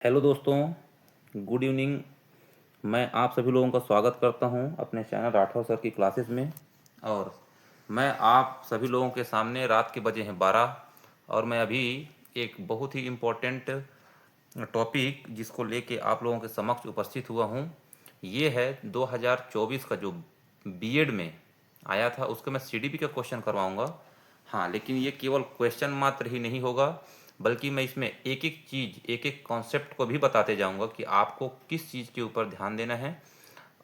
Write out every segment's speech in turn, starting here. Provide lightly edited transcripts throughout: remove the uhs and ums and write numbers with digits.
Hello दोस्तों, good evening. मैं आप सभी लोगों का स्वागत करता हूं अपने चैनल राठौर सर की क्लासेस में। और मैं आप सभी लोगों के सामने रात के बजे हैं 12 और मैं अभी एक बहुत ही इम्पोर्टेंट टॉपिक जिसको लेके आप लोगों के समक्ष उपस्थित हुआ हूं। ये है 2024 का जो बीएड में आया था, उसको मैं सीडीपी का क्वेश्चन करवाऊंगा। हाँ, लेकिन ये केवल क्वेश्चन मात्र ही नहीं होगा, बल्कि मैं इसमें एक एक चीज़, एक एक कॉन्सेप्ट को भी बताते जाऊंगा कि आपको किस चीज़ के ऊपर ध्यान देना है।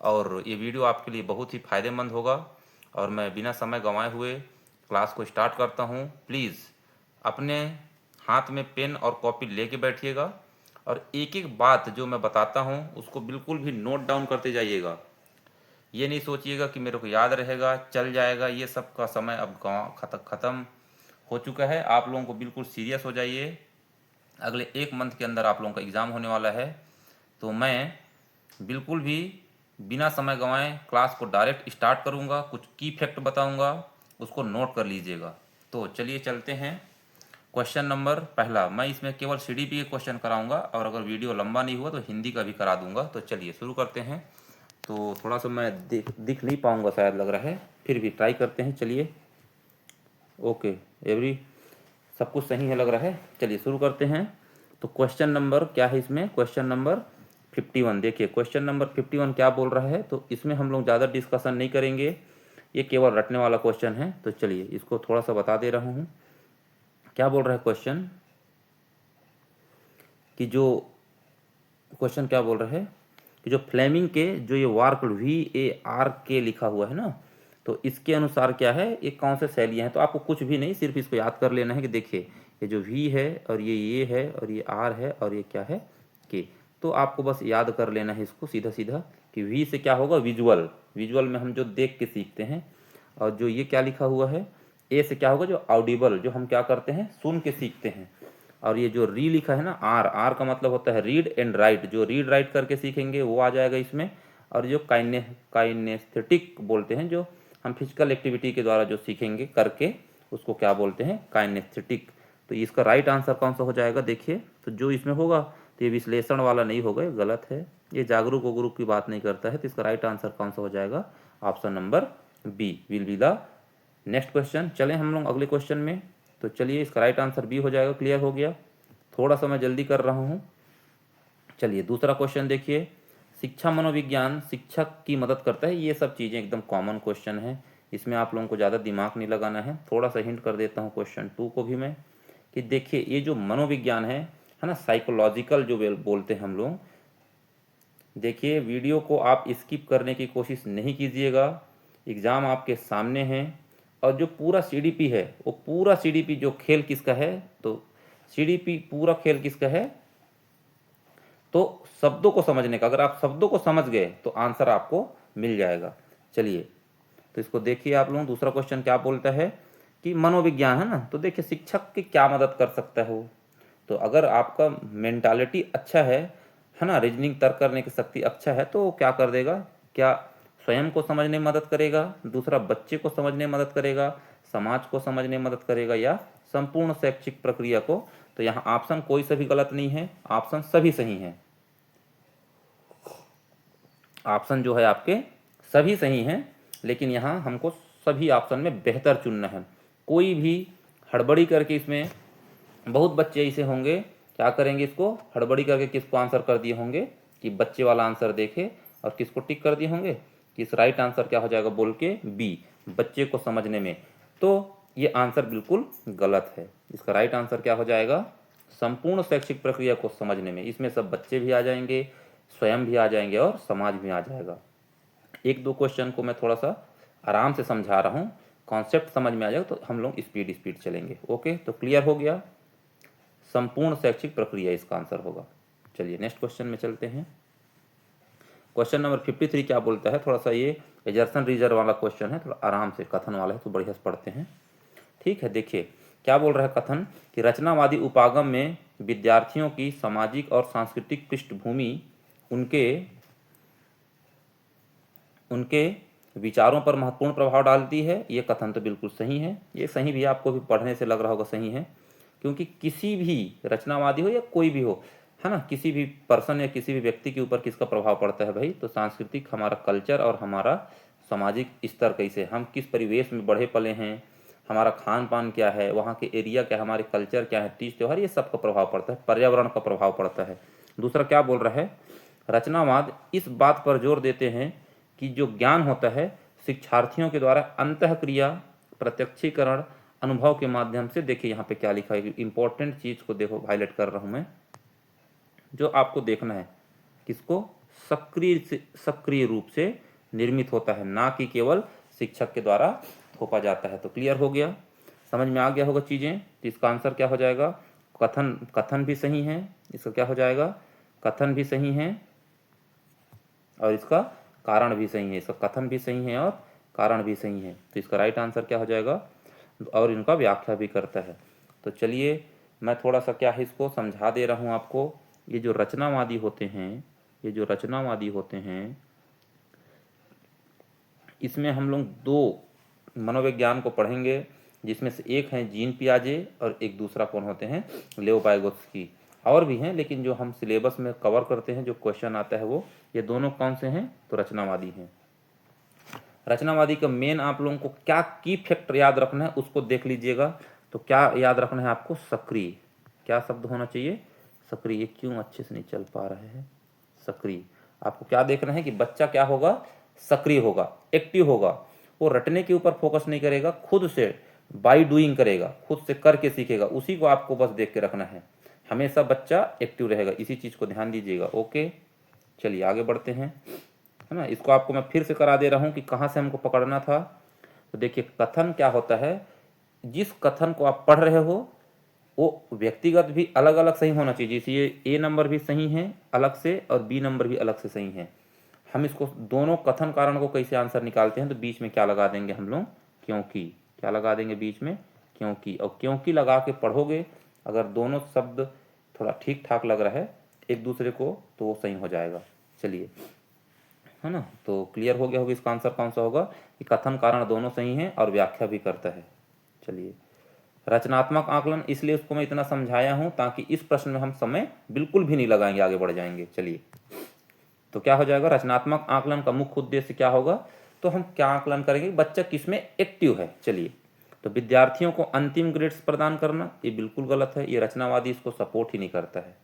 और ये वीडियो आपके लिए बहुत ही फ़ायदेमंद होगा। और मैं बिना समय गंवाए हुए क्लास को स्टार्ट करता हूँ। प्लीज़ अपने हाथ में पेन और कॉपी लेके बैठिएगा और एक एक बात जो मैं बताता हूँ उसको बिल्कुल भी नोट डाउन करते जाइएगा। ये नहीं सोचिएगा कि मेरे को याद रहेगा, चल जाएगा। ये सब का समय अब ख़त्म हो चुका है। आप लोगों को बिल्कुल सीरियस हो जाइए। अगले एक मंथ के अंदर आप लोगों का एग्ज़ाम होने वाला है। तो मैं बिल्कुल भी बिना समय गंवाए क्लास को डायरेक्ट स्टार्ट करूँगा। कुछ की फैक्ट बताऊँगा, उसको नोट कर लीजिएगा। तो चलिए चलते हैं। क्वेश्चन नंबर पहला, मैं इसमें केवल सीडीपी के क्वेश्चन कराऊंगा और अगर वीडियो लंबा नहीं हुआ तो हिंदी का भी करा दूंगा। तो चलिए शुरू करते हैं। तो थोड़ा सा मैं दिख नहीं पाऊंगा शायद, लग रहा है, फिर भी ट्राई करते हैं। चलिए, ओके, एवरी सब कुछ सही है लग रहा है। चलिए शुरू करते हैं। तो क्वेश्चन नंबर क्या है इसमें? Question number 51। देखिए क्वेश्चन नंबर 51 क्या बोल रहा है। तो इसमें हम लोग ज़्यादा डिस्कशन नहीं करेंगे, ये केवल रटने वाला क्वेश्चन है। तो चलिए इसको थोड़ा सा बता दे रहा हूँ। क्या बोल रहा है क्वेश्चन कि जो क्वेश्चन क्या बोल रहा है कि जो फ्लेमिंग के जो ये वार्क VARK लिखा हुआ है ना, तो इसके अनुसार क्या है, ये कौन से शैलियाँ हैं। तो आपको कुछ भी नहीं, सिर्फ इसको याद कर लेना है कि देखिए ये जो V है और ये है और ये R है और ये क्या है, K। तो आपको बस याद कर लेना है इसको सीधा सीधा कि V से क्या होगा, विजुअल। विजुअल में हम जो देख के सीखते हैं। और जो ये क्या लिखा हुआ है, A से क्या होगा, जो ऑडिबल, जो हम क्या करते हैं, सुन के सीखते हैं। और ये जो री लिखा है ना, आर, आर का मतलब होता है रीड एंड राइट, जो रीड राइट करके सीखेंगे वो आ जाएगा इसमें। और जो काइनेस्थेटिक बोलते हैं, जो हम फिजिकल एक्टिविटी के द्वारा जो सीखेंगे करके, उसको क्या बोलते हैं, काइनेस्थेटिक। तो इसका राइट आंसर कौन सा हो जाएगा, देखिए। तो जो इसमें होगा, तो ये विश्लेषण वाला नहीं होगा, ये गलत है, ये जागरूक वगरूक की बात नहीं करता है। तो इसका राइट आंसर कौन सा हो जाएगा, option number B will be the next question. चलें हम लोग अगले क्वेश्चन में। तो चलिए इसका राइट आंसर बी हो जाएगा। क्लियर हो गया? थोड़ा सा मैं जल्दी कर रहा हूँ। चलिए दूसरा क्वेश्चन देखिए। शिक्षा मनोविज्ञान शिक्षक की मदद करता है। ये सब चीज़ें एकदम कॉमन क्वेश्चन है, इसमें आप लोगों को ज़्यादा दिमाग नहीं लगाना है। थोड़ा सा हिंट कर देता हूँ क्वेश्चन 2 को भी मैं, कि देखिए ये जो मनोविज्ञान है ना, साइकोलॉजिकल जो बोलते हैं हम लोग। देखिए वीडियो को आप स्किप करने की कोशिश नहीं कीजिएगा, एग्ज़ाम आपके सामने है। और जो पूरा सीडीपी है, वो पूरा सीडीपी जो खेल किसका है, तो सीडीपी पूरा खेल किसका है, तो शब्दों को समझने का। अगर आप शब्दों को समझ गए तो आंसर आपको मिल जाएगा। चलिए तो इसको देखिए आप लोग। दूसरा क्वेश्चन क्या बोलता है कि मनोविज्ञान है ना, तो देखिए शिक्षक की क्या मदद कर सकता है वो। तो अगर आपका मेंटालिटी अच्छा है ना, रीजनिंग तर्क करने की शक्ति अच्छा है, तो वो क्या कर देगा, क्या स्वयं को समझने में मदद करेगा, दूसरा बच्चे को समझने में मदद करेगा, समाज को समझने में मदद करेगा, या संपूर्ण शैक्षिक प्रक्रिया को। तो यहाँ ऑप्शन कोई सा भी गलत नहीं है, ऑप्शन सभी सही हैं। ऑप्शन जो है आपके सभी सही हैं, लेकिन यहाँ हमको सभी ऑप्शन में बेहतर चुनना है। कोई भी हड़बड़ी करके इसमें, बहुत बच्चे ऐसे होंगे क्या करेंगे, इसको हड़बड़ी करके किसको आंसर कर दिए होंगे कि बच्चे वाला आंसर देखे, और किसको टिक कर दिए होंगे कि इस राइट आंसर क्या हो जाएगा बोल के बी, बच्चे को समझने में। तो ये आंसर बिल्कुल गलत है। इसका राइट आंसर क्या हो जाएगा, संपूर्ण शैक्षिक प्रक्रिया को समझने में। इसमें सब बच्चे भी आ जाएंगे, स्वयं भी आ जाएंगे और समाज भी आ जाएगा। एक दो क्वेश्चन को मैं थोड़ा सा आराम से समझा रहा हूँ, कॉन्सेप्ट समझ में आ जाएगा तो हम लोग स्पीड स्पीड चलेंगे। ओके, तो क्लियर हो गया, संपूर्ण शैक्षिक प्रक्रिया इसका आंसर होगा। चलिए नेक्स्ट क्वेश्चन में चलते हैं। क्वेश्चन नंबर 53 क्या बोलता है, थोड़ा सा ये एजर्सन रीजर वाला क्वेश्चन है, थोड़ा आराम से, कथन वाला है, तो बढ़िया से पढ़ते हैं। ठीक है, देखिए क्या बोल रहा है कथन कि रचनावादी उपागम में विद्यार्थियों की सामाजिक और सांस्कृतिक पृष्ठभूमि उनके उनके विचारों पर महत्वपूर्ण प्रभाव डालती है। ये कथन तो बिल्कुल सही है, ये सही भी आपको भी पढ़ने से लग रहा होगा सही है, क्योंकि किसी भी रचनावादी हो या कोई भी हो, है ना, किसी भी पर्सन या किसी भी व्यक्ति के ऊपर किसका प्रभाव पड़ता है भाई, तो सांस्कृतिक, हमारा कल्चर और हमारा सामाजिक स्तर कैसे, हम किस परिवेश में बढ़े पले हैं, हमारा खान पान क्या है, वहाँ के एरिया क्या है, हमारे कल्चर क्या है, तीज त्यौहार, ये सब का प्रभाव पड़ता है, पर्यावरण का प्रभाव पड़ता है। दूसरा क्या बोल रहा है, रचनावाद इस बात पर जोर देते हैं कि जो ज्ञान होता है शिक्षार्थियों के द्वारा अंतःक्रिया, प्रत्यक्षीकरण, अनुभव के माध्यम से, देखिए यहाँ पे क्या लिखा है, इंपॉर्टेंट चीज को देखो, हाईलाइट कर रहा हूँ मैं, जो आपको देखना है, किसको, सक्रिय रूप से निर्मित होता है, ना कि केवल शिक्षक के द्वारा थोपा जाता है। तो क्लियर हो गया, समझ में आ गया होगा चीजें। तो इसका आंसर क्या हो जाएगा, कथन भी सही है, इसका क्या हो जाएगा, कथन भी सही है और इसका कारण भी सही है, इसका कथन भी सही है और कारण भी सही है। तो इसका राइट आंसर क्या हो जाएगा, और इनका व्याख्या भी करता है। तो चलिए मैं थोड़ा सा क्या है इसको समझा दे रहा हूँ आपको। ये जो रचनावादी होते हैं, ये जो रचनावादी होते हैं, इसमें हम लोग दो मनोविज्ञान को पढ़ेंगे, जिसमें से एक है जीन पियाजे और एक दूसरा कौन होते हैं, लेओ वाइगोत्स्की। और भी हैं, लेकिन जो हम सिलेबस में कवर करते हैं, जो क्वेश्चन आता है वो ये दोनों कौन से हैं, तो रचनावादी हैं। रचनावादी का मेन आप लोगों को क्या की फैक्टर याद रखना है उसको देख लीजिएगा। तो क्या याद रखना है आपको, सक्रिय, क्या शब्द होना चाहिए, सक्रिय। क्यों अच्छे से नहीं चल पा रहे हैं, सक्रिय। आपको क्या देखना है कि बच्चा क्या होगा, सक्रिय होगा, एक्टिव होगा, वो रटने के ऊपर फोकस नहीं करेगा, खुद से बाई डूइंग करेगा, खुद से करके सीखेगा, उसी को आपको बस देख के रखना है। हमेशा बच्चा एक्टिव रहेगा, इसी चीज को ध्यान दीजिएगा। ओके, चलिए आगे बढ़ते हैं, है ना। इसको आपको मैं फिर से करा दे रहा हूं कि कहाँ से हमको पकड़ना था। तो देखिए कथन क्या होता है, जिस कथन को आप पढ़ रहे हो वो व्यक्तिगत भी अलग अलग सही होना चाहिए। जैसे ये ए नंबर भी सही है अलग से और बी नंबर भी अलग से सही है। हम इसको दोनों कथन कारण को कैसे आंसर निकालते हैं, तो बीच में क्या लगा देंगे हम लोग, क्योंकि, क्या लगा देंगे बीच में, क्योंकि। और क्योंकि लगा के पढ़ोगे, अगर दोनों शब्द थोड़ा ठीक ठाक लग रहा है एक दूसरे को, तो वो सही हो जाएगा। चलिए, है ना। तो क्लियर हो गया होगा इसका आंसर कौन सा होगा, कि कथन कारण दोनों सही हैं और व्याख्या भी करता है। चलिए, रचनात्मक आकलन, इसलिए उसको मैं इतना समझाया हूं ताकि इस प्रश्न में हम समय बिल्कुल भी नहीं लगाएंगे, आगे बढ़ जाएंगे। चलिए, तो क्या हो जाएगा, रचनात्मक आकलन का मुख्य उद्देश्य क्या होगा, तो हम क्या आकलन करेंगे, बच्चा किसमें एक्टिव है। चलिए, तो विद्यार्थियों को अंतिम ग्रेड्स प्रदान करना, ये बिल्कुल गलत है, ये रचनावादी इसको सपोर्ट ही नहीं करता है।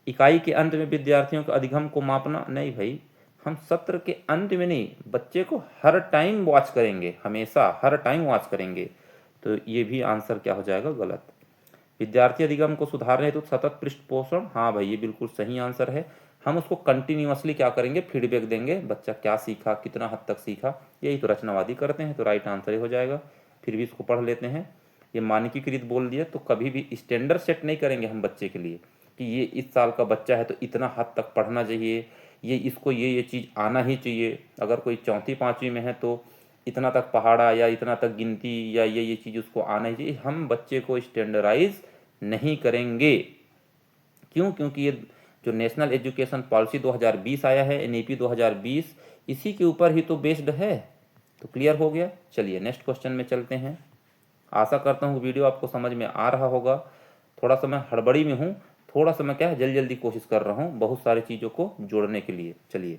इकाई के अंत में विद्यार्थियों के अधिगम को मापना, नहीं भाई, हम सत्र के अंत में नहीं, बच्चे को हर टाइम वॉच करेंगे, हमेशा हर टाइम वॉच करेंगे। तो ये भी आंसर क्या हो जाएगा, गलत। विद्यार्थी अधिगम को सुधारने हेतु सतत पृष्ठ पोषण, हाँ भाई ये बिल्कुल सही आंसर है। हम उसको कंटिन्यूअसली क्या करेंगे, फीडबैक देंगे, बच्चा क्या सीखा, कितना हद तक सीखा, यही तो रचनावादी करते हैं। तो राइट आंसर ही हो जाएगा। फिर भी इसको पढ़ लेते हैं। ये मानकीकृत बोल दिया, तो कभी भी स्टैंडर्ड सेट नहीं करेंगे हम बच्चे के लिए कि ये इस साल का बच्चा है तो इतना हद तक पढ़ना चाहिए, ये इसको ये चीज़ आना ही चाहिए। अगर कोई चौथी पाँचवीं में है तो इतना तक पहाड़ा या इतना तक गिनती या ये चीज़ उसको आना ही चाहिए। हम बच्चे को स्टैंडर्डाइज नहीं करेंगे। क्यों, क्योंकि ये जो नेशनल एजुकेशन पॉलिसी 2020 आया है, एनईपी 2020, इसी के ऊपर ही तो बेस्ड है। तो क्लियर हो गया। चलिए नेक्स्ट क्वेश्चन में चलते हैं। आशा करता हूँ वीडियो आपको समझ में आ रहा होगा। थोड़ा सा मैं हड़बड़ी में हूँ, थोड़ा सा मैं क्या है जल्दी जल्दी कोशिश कर रहा हूँ बहुत सारी चीज़ों को जोड़ने के लिए। चलिए,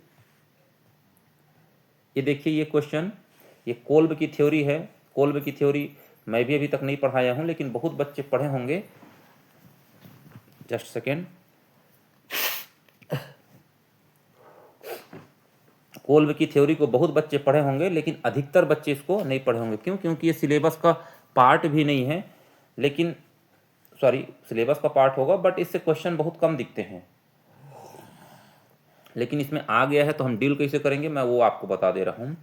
ये देखिए ये क्वेश्चन, ये कोल्ब की थ्योरी है। कोल्ब की थ्योरी मैं भी अभी तक नहीं पढ़ाया हूँ, लेकिन बहुत बच्चे पढ़े होंगे। Just second. कोल्ब की थ्योरी को बहुत बच्चे पढ़े होंगे, लेकिन अधिकतर बच्चे इसको नहीं पढ़े होंगे। क्यों, क्योंकि ये सिलेबस का पार्ट भी नहीं है, लेकिन सॉरी सिलेबस का पार्ट होगा बट इससे क्वेश्चन बहुत कम दिखते हैं। लेकिन इसमें आ गया है तो हम डील कैसे करेंगे मैं वो आपको बता दे रहा हूँ।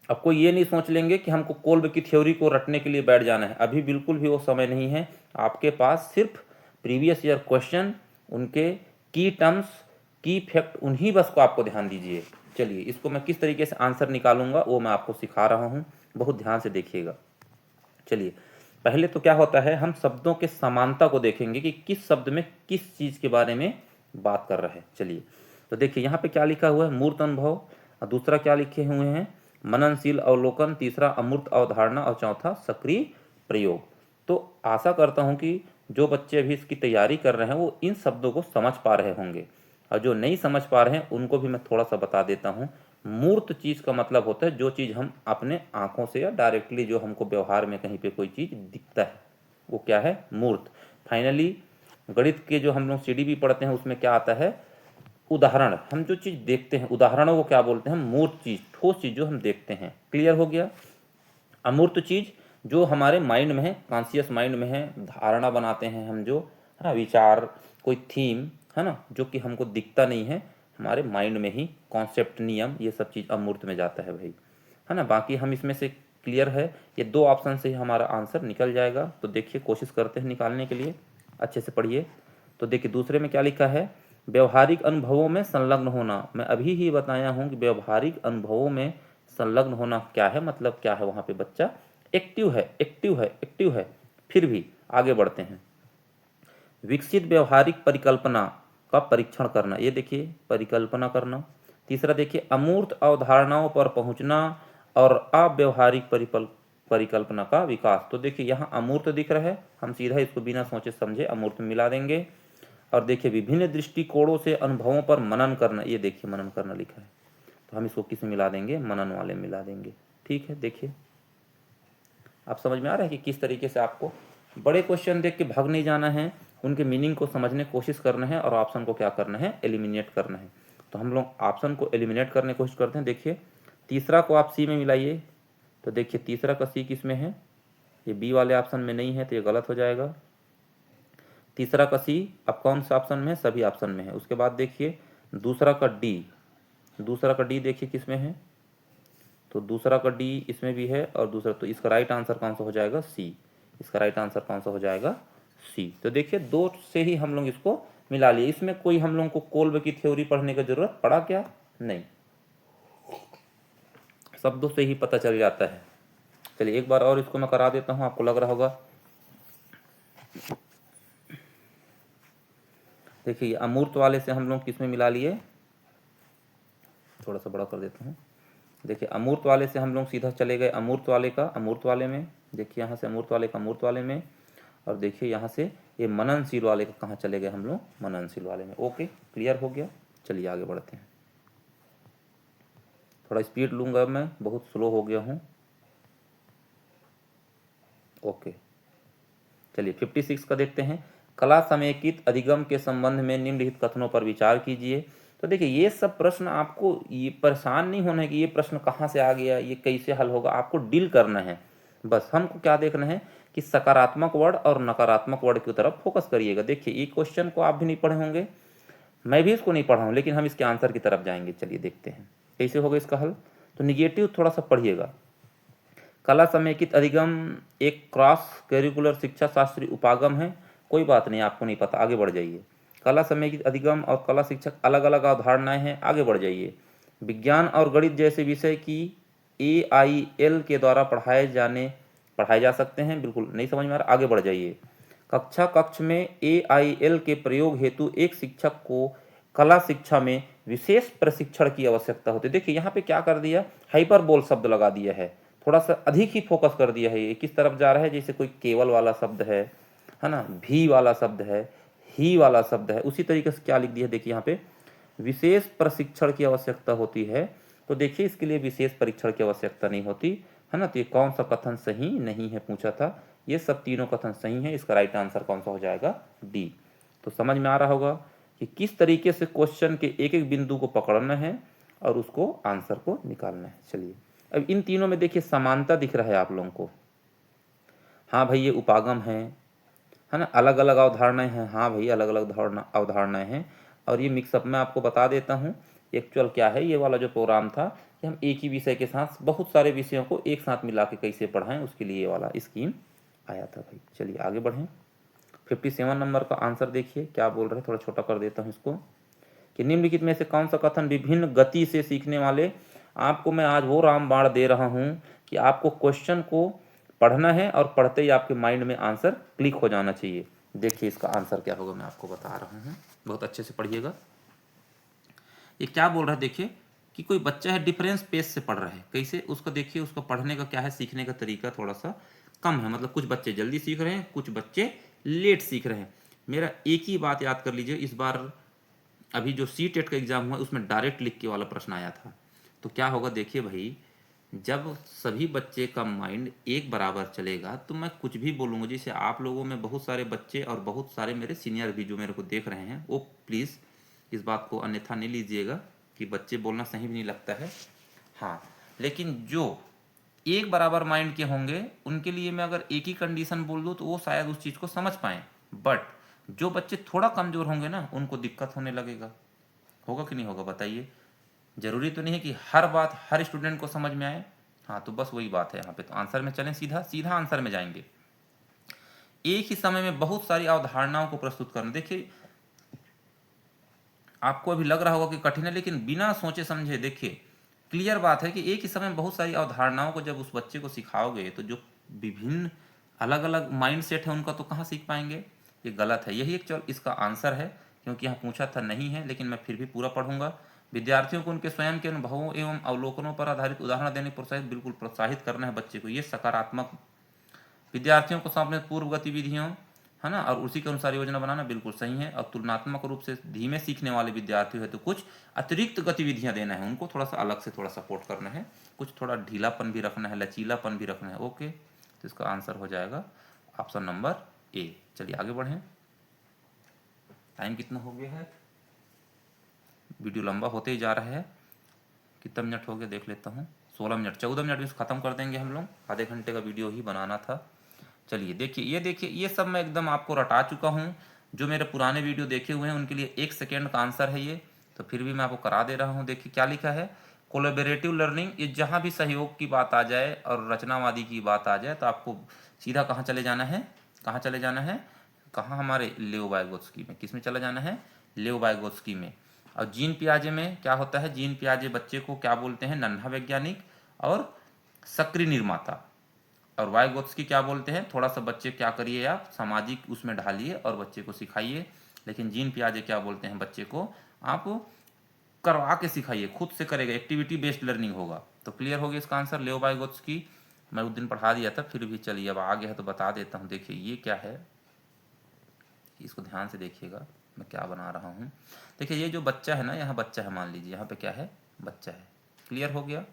अब कोई ये नहीं सोच लेंगे कि हमको कोल्ब की थ्योरी को रटने के लिए बैठ जाना है, अभी बिल्कुल भी वो समय नहीं है। आपके पास सिर्फ प्रीवियस ईयर क्वेश्चन, उनके की टर्म्स, की फैक्ट, उन्हीं बस को आपको ध्यान दीजिए। चलिए, इसको मैं किस तरीके से आंसर निकालूंगा वो मैं आपको सिखा रहा हूँ, बहुत ध्यान से देखिएगा। चलिए, पहले तो क्या होता है, हम शब्दों के समानता को देखेंगे कि किस शब्द में किस चीज़ के बारे में बात कर रहे हैं। चलिए, तो देखिए यहाँ पे क्या लिखा हुआ है, मूर्त अनुभव, और दूसरा क्या लिखे हुए हैं, मननशील अवलोकन, तीसरा अमूर्त अवधारणा और चौथा सक्रिय प्रयोग। तो आशा करता हूँ कि जो बच्चे अभी इसकी तैयारी कर रहे हैं वो इन शब्दों को समझ पा रहे होंगे, और जो नहीं समझ पा रहे हैं उनको भी मैं थोड़ा सा बता देता हूँ। मूर्त चीज़ का मतलब होता है जो चीज़ हम अपने आँखों से या डायरेक्टली जो हमको व्यवहार में कहीं पे कोई चीज़ दिखता है, वो क्या है? मूर्त। फाइनली गणित के जो हम लोग सीडीबी पढ़ते हैं उसमें क्या आता है? उदाहरण। हम जो चीज़ देखते हैं उदाहरणों को क्या बोलते हैं? मूर्त चीज़, ठोस चीज़ जो हम देखते हैं। क्लियर हो गया? अमूर्त चीज़ जो हमारे माइंड में है, कॉन्शियस माइंड में है, धारणा बनाते हैं हम जो, है ना, विचार, कोई थीम, है ना, जो कि हमको दिखता नहीं है, हमारे माइंड में ही कॉन्सेप्ट, नियम, ये सब चीज़ अमूर्त में जाता है भाई, है ना। बाकी हम इसमें से क्लियर है, ये 2 ऑप्शन से ही हमारा आंसर निकल जाएगा। तो देखिए कोशिश करते हैं निकालने के लिए, अच्छे से पढ़िए। तो देखिए दूसरे में क्या लिखा है? व्यवहारिक अनुभवों में संलग्न होना। मैं अभी ही बताया हूँ कि व्यवहारिक अनुभवों में संलग्न होना क्या है, मतलब क्या है? वहाँ पे बच्चा एक्टिव है, एक्टिव है, एक्टिव है। फिर भी आगे बढ़ते हैं। विकसित व्यवहारिक परिकल्पना का परीक्षण करना, ये देखिए परिकल्पना करना। तीसरा देखिए अमूर्त अवधारणाओं पर पहुंचना और अव्यवहारिक परिकल्पना का विकास। तो देखिए यहाँ अमूर्त दिख रहा है, हम सीधा इसको बिना सोचे समझे अमूर्त में मिला देंगे। और देखिए विभिन्न दृष्टिकोणों से अनुभवों पर मनन करना, ये देखिए मनन करना लिखा है, तो हम इसको किस में मिला देंगे? मनन वाले में मिला देंगे। ठीक है, देखिए आप समझ में आ रहा है कि किस तरीके से आपको बड़े क्वेश्चन देख के भाग नहीं जाना है, उनके मीनिंग को समझने की कोशिश करना है और ऑप्शन को क्या करना है? एलिमिनेट करना है। तो हम लोग ऑप्शन को एलिमिनेट करने की कोशिश करते हैं। देखिए तीसरा को आप सी में मिलाइए, तो देखिए तीसरा का सी किस में है? ये बी वाले ऑप्शन में नहीं है, तो ये गलत हो जाएगा। तीसरा का सी अब कौन सा ऑप्शन में है? सभी ऑप्शन में है। उसके बाद देखिए दूसरा का डी, दूसरा का डी देखिए किस में है? तो दूसरा का डी इसमें भी है, और दूसरा, तो इसका राइट आंसर कौन सा हो जाएगा? सी। इसका राइट आंसर कौन सा हो जाएगा? सी। तो देखिए 2 से ही हम लोग इसको मिला लिए। इसमें कोई हम लोग को कोल्ब की थ्योरी पढ़ने की जरूरत पड़ा क्या? नहीं, शब्दों से ही पता चल जाता है। चलिए एक बार और इसको मैं करा देता हूँ, आपको लग रहा होगा। देखिए अमूर्त वाले से हम लोग किस में मिला लिए? थोड़ा सा बड़ा कर देता हूँ। देखिए अमूर्त वाले से हम लोग सीधा चले गए अमूर्त वाले का अमूर्त वाले में। देखिए यहाँ से अमूर्त वाले का अमूर्त वाले में, और देखिए यहाँ से ये मननशील वाले का कहाँ चले गए हम लोग? मननशील वाले में। ओके, क्लियर हो गया। चलिए आगे बढ़ते हैं। थोड़ा स्पीड लूँगा, मैं बहुत स्लो हो गया हूँ। ओके, चलिए 56 का देखते हैं। कला समेकित अधिगम के संबंध में निम्नलिखित कथनों पर विचार कीजिए। तो देखिए ये सब प्रश्न, आपको ये परेशान नहीं होना है कि ये प्रश्न कहाँ से आ गया, ये कैसे हल होगा, आपको डील करना है। बस हमको क्या देखना है कि सकारात्मक वर्ड और नकारात्मक वर्ड की तरफ फोकस करिएगा। देखिए ये क्वेश्चन को आप भी नहीं पढ़े होंगे, मैं भी इसको नहीं पढ़ा हूँ, लेकिन हम इसके आंसर की तरफ जाएंगे। चलिए देखते हैं कैसे होगा इसका हल। तो निगेटिव थोड़ा सा पढ़िएगा। कला समेकित अधिगम एक क्रॉस करिकुलर शिक्षा शास्त्री उपागम है। कोई बात नहीं, आपको नहीं पता, आगे बढ़ जाइए। कला समेकित अधिगम और कला शिक्षक अलग अलग अवधारणाएं हैं, आगे बढ़ जाइए। विज्ञान और गणित जैसे विषय की AIL के द्वारा पढ़ाए जा सकते हैं। बिल्कुल नहीं समझ में आ रहा, आगे बढ़ जाइए। कक्ष में AIL के प्रयोग हेतु एक शिक्षक को कला शिक्षा में विशेष प्रशिक्षण की आवश्यकता होती है। देखिए यहाँ पे क्या कर दिया? हाइपरबोल शब्द लगा दिया है, थोड़ा सा अधिक ही फोकस कर दिया है। ये किस तरफ जा रहा है? जैसे कोई केवल वाला शब्द है ना, भी वाला शब्द है, ही वाला शब्द है, उसी तरीके से क्या लिख दिया? देखिए यहाँ पे विशेष प्रशिक्षण की आवश्यकता होती है। तो देखिए इसके लिए विशेष परीक्षण की आवश्यकता नहीं होती, है ना। तो ये कौन सा कथन सही नहीं है पूछा था, ये सब तीनों कथन सही है। इसका राइट आंसर कौन सा हो जाएगा? डी। तो समझ में आ रहा होगा कि किस तरीके से क्वेश्चन के एक एक बिंदु को पकड़ना है और उसको आंसर को निकालना है। चलिए अब इन तीनों में देखिए समानता दिख रहा है आप लोगों को। हाँ भाई ये उपागम है ना, अलग अलग अवधारणाएं हैं। हाँ भाई अलग अलग अवधारणाएं हैं। और ये मिक्सअप मैं आपको बता देता हूँ एक्चुअल क्या है। ये वाला जो प्रोग्राम था कि हम एक ही विषय के साथ बहुत सारे विषयों को एक साथ मिला के कैसे पढ़ाएं, उसके लिए ये वाला स्कीम आया था भाई। चलिए आगे बढ़ें। 57 नंबर का आंसर देखिए क्या बोल रहे हैं, थोड़ा छोटा कर देता हूँ इसको, कि निम्नलिखित में से कौन सा कथन विभिन्न गति से सीखने वाले। आपको मैं आज वो रामबाण दे रहा हूँ कि आपको क्वेश्चन को पढ़ना है और पढ़ते ही आपके माइंड में आंसर क्लिक हो जाना चाहिए। देखिए इसका आंसर क्या होगा, मैं आपको बता रहा हूँ, बहुत अच्छे से पढ़िएगा। ये क्या बोल रहा है देखिए, कि कोई बच्चा है डिफरेंस पेस से पढ़ रहा है। कैसे? उसका देखिए, उसका पढ़ने का क्या है, सीखने का तरीका थोड़ा सा कम है। मतलब कुछ बच्चे जल्दी सीख रहे हैं, कुछ बच्चे लेट सीख रहे हैं। मेरा एक ही बात याद कर लीजिए, इस बार अभी जो CTET का एग्ज़ाम हुआ उसमें डायरेक्ट लिख के वाला प्रश्न आया था। तो क्या होगा देखिए भाई, जब सभी बच्चे का माइंड एक बराबर चलेगा तो मैं कुछ भी बोलूँगा। जैसे आप लोगों में बहुत सारे बच्चे और बहुत सारे मेरे सीनियर भी जो मेरे को देख रहे हैं, वो प्लीज़ इस बात को अन्यथा नहीं लीजिएगा कि बच्चे बोलना सही भी नहीं लगता है। हाँ, लेकिन जो एक बराबर माइंड के होंगे उनके लिए मैं अगर एक ही कंडीशन बोल दूँ तो वो शायद उस चीज़ को समझ पाएँ। बट जो बच्चे थोड़ा कमज़ोर होंगे ना, उनको दिक्कत होने लगेगा। होगा कि नहीं होगा बताइए? ज़रूरी तो नहीं है कि हर बात हर स्टूडेंट को समझ में आए। हाँ, तो बस वही बात है यहाँ पे। तो आंसर में चलें, सीधा सीधा आंसर में जाएंगे। एक ही समय में बहुत सारी अवधारणाओं को प्रस्तुत करना। देखिए, आपको अभी लग रहा होगा कि कठिन है, लेकिन बिना सोचे समझे देखिए, क्लियर बात है कि एक ही समय में बहुत सारी अवधारणाओं को जब उस बच्चे को सिखाओगे तो जो विभिन्न अलग अलग माइंड सेट है उनका तो कहाँ सीख पाएंगे? ये गलत है। यही एक चल इसका आंसर है, क्योंकि यहाँ पूछा था नहीं है, लेकिन मैं फिर भी पूरा पढ़ूंगा। विद्यार्थियों को उनके स्वयं के अनुभवों एवं अवलोकनों पर आधारित उदाहरण देने प्रोत्साहित, बिल्कुल प्रोत्साहित करना है बच्चे को। ये सकारात्मक। विद्यार्थियों को सौंपने पूर्व गतिविधियों, है ना, और उसी के अनुसार योजना बनाना बिल्कुल सही है। और तुलनात्मक रूप से धीमे सीखने वाले विद्यार्थियों है तो कुछ अतिरिक्त गतिविधियां देना है, उनको थोड़ा सा अलग से थोड़ा सपोर्ट करना है, कुछ थोड़ा ढीलापन भी रखना है, लचीलापन भी रखना है। ओके, तो इसका आंसर हो जाएगा ऑप्शन नंबर ए। चलिए आगे बढ़ें। टाइम कितना हो गया है? वीडियो लंबा होते ही जा रहा है। कितना मिनट हो गया देख लेता हूँ। 16 मिनट, 14 मिनट में ख़त्म कर देंगे हम लोग। आधे घंटे का वीडियो ही बनाना था। चलिए देखिए, ये देखिए, ये सब मैं एकदम आपको रटा चुका हूँ। जो मेरे पुराने वीडियो देखे हुए हैं उनके लिए 1 सेकेंड का आंसर है ये, तो फिर भी मैं आपको करा दे रहा हूँ। देखिए क्या लिखा है, कोलैबोरेटिव लर्निंग। ये जहाँ भी सहयोग की बात आ जाए और रचनावादी की बात आ जाए तो आपको सीधा कहाँ चले जाना है, कहाँ चले जाना है, कहाँ, हमारे लेओ वाइगोत्स्की में। किस में चला जाना है? लेओ वाइगोत्स्की में। और जीन पियाजे में क्या होता है? जीन पियाजे बच्चे को क्या बोलते हैं? नन्हा वैज्ञानिक और सक्रिय निर्माता। और वाइगोत्स्की क्या बोलते हैं? थोड़ा सा बच्चे क्या करिए, आप सामाजिक उसमें ढालिए और बच्चे को सिखाइए। लेकिन जीन पियाजे क्या बोलते हैं? बच्चे को आप करवा के सिखाइए, खुद से करेगा, एक्टिविटी बेस्ड लर्निंग होगा। तो क्लियर हो गया इसका आंसर, लेओ वाइगोत्स्की। मैं उस दिन पढ़ा दिया था, फिर भी चलिए अब आ गया है तो बता देता हूँ। देखिए ये क्या है, इसको ध्यान से देखिएगा मैं क्या बना रहा हूँ। देखिए ये जो बच्चा है ना, यहाँ बच्चा है, मान लीजिए यहाँ पे क्या है? बच्चा है। क्लियर हो गया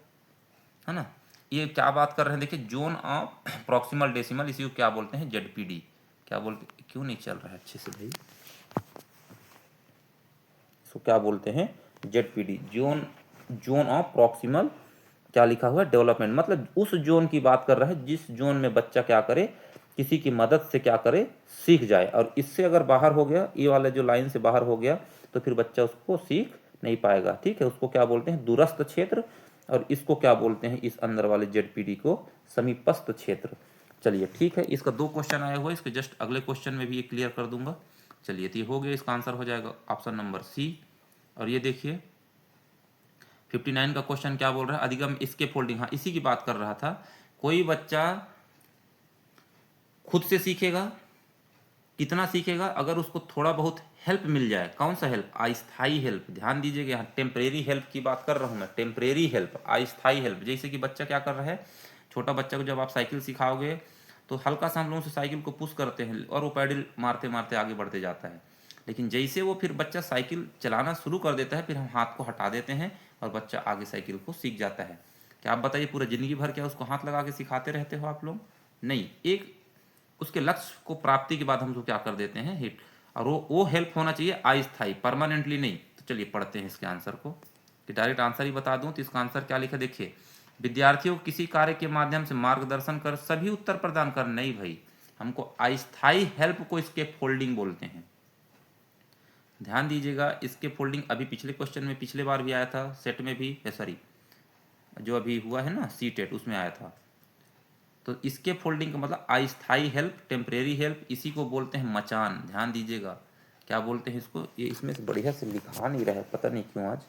है ना? ये क्या बात कर रहे हैं? देखिए, जोन ऑफ प्रॉक्सिमल डेसिमल, इसी को क्या बोलते हैं? ZPD। क्या बोलते, क्यों नहीं चल रहा है अच्छे से भाई? इसको क्या बोलते हैं? ZPD, zone zone of proximal, क्या लिखा हुआ है? डेवलपमेंट। मतलब उस जोन की बात कर रहा है जिस जोन में बच्चा क्या करे, किसी की मदद से क्या करे, सीख जाए। और इससे अगर बाहर हो गया, ये वाला जो लाइन से बाहर हो गया, तो फिर बच्चा उसको सीख नहीं पाएगा। ठीक है, उसको क्या बोलते हैं? दूरस्थ क्षेत्र। और इसको क्या बोलते हैं, इस अंदर वाले ZPD को? समीपस्थ क्षेत्र। चलिए ठीक है, इसका 2 क्वेश्चन आए हुए, इसके जस्ट अगले क्वेश्चन में भी ये क्लियर कर दूंगा। चलिए, तो ये हो गया, इसका आंसर हो जाएगा ऑप्शन नंबर सी। और ये देखिए 59 का क्वेश्चन क्या बोल रहा है? अधिगम स्केप फोल्डिंग। हाँ, इसी की बात कर रहा था। कोई बच्चा खुद से सीखेगा, कितना सीखेगा? अगर उसको थोड़ा बहुत हेल्प मिल जाए। कौन सा हेल्प? अस्थाई हेल्प। ध्यान दीजिएगा, यहाँ टेम्परेरी हेल्प की बात कर रहा हूँ मैं, टेम्परेरी हेल्प, अस्थाई हेल्प। जैसे कि बच्चा क्या कर रहा है, छोटा बच्चा को जब आप साइकिल सिखाओगे तो हल्का सा हम लोगों से साइकिल को पुश करते हैं और वो पैडल मारते मारते आगे बढ़ते जाता है। लेकिन जैसे वो फिर बच्चा साइकिल चलाना शुरू कर देता है, फिर हम हाथ को हटा देते हैं और बच्चा आगे साइकिल को सीख जाता है। क्या आप बताइए, पूरा ज़िंदगी भर क्या उसको हाथ लगा के सिखाते रहते हो आप लोग? नहीं, एक उसके लक्ष्य को प्राप्ति के बाद हम उसको क्या कर देते हैं? हिट। और वो हेल्प होना चाहिए अस्थायी, परमानेंटली नहीं। तो चलिए पढ़ते हैं इसके आंसर को, कि डायरेक्ट आंसर ही बता दूं। तो इसका आंसर क्या लिखा देखिए, विद्यार्थियों को किसी कार्य के माध्यम से मार्गदर्शन कर सभी उत्तर प्रदान कर। नहीं भाई, हमको अस्थायी हेल्प को इसके फोल्डिंग बोलते हैं। ध्यान दीजिएगा, इसके फोल्डिंग अभी पिछले क्वेश्चन में पिछले बार भी आया था, सेट में भी, सॉरी जो अभी हुआ है ना CTET, उसमें आया था। तो इसके फोल्डिंग का मतलब अस्थायी हेल्प, टेम्परेरी हेल्प, इसी को बोलते हैं मचान। ध्यान दीजिएगा, क्या बोलते हैं इसको? ये इसमें से बढ़िया से लिखा नहीं रहा है, पता नहीं क्यों आज।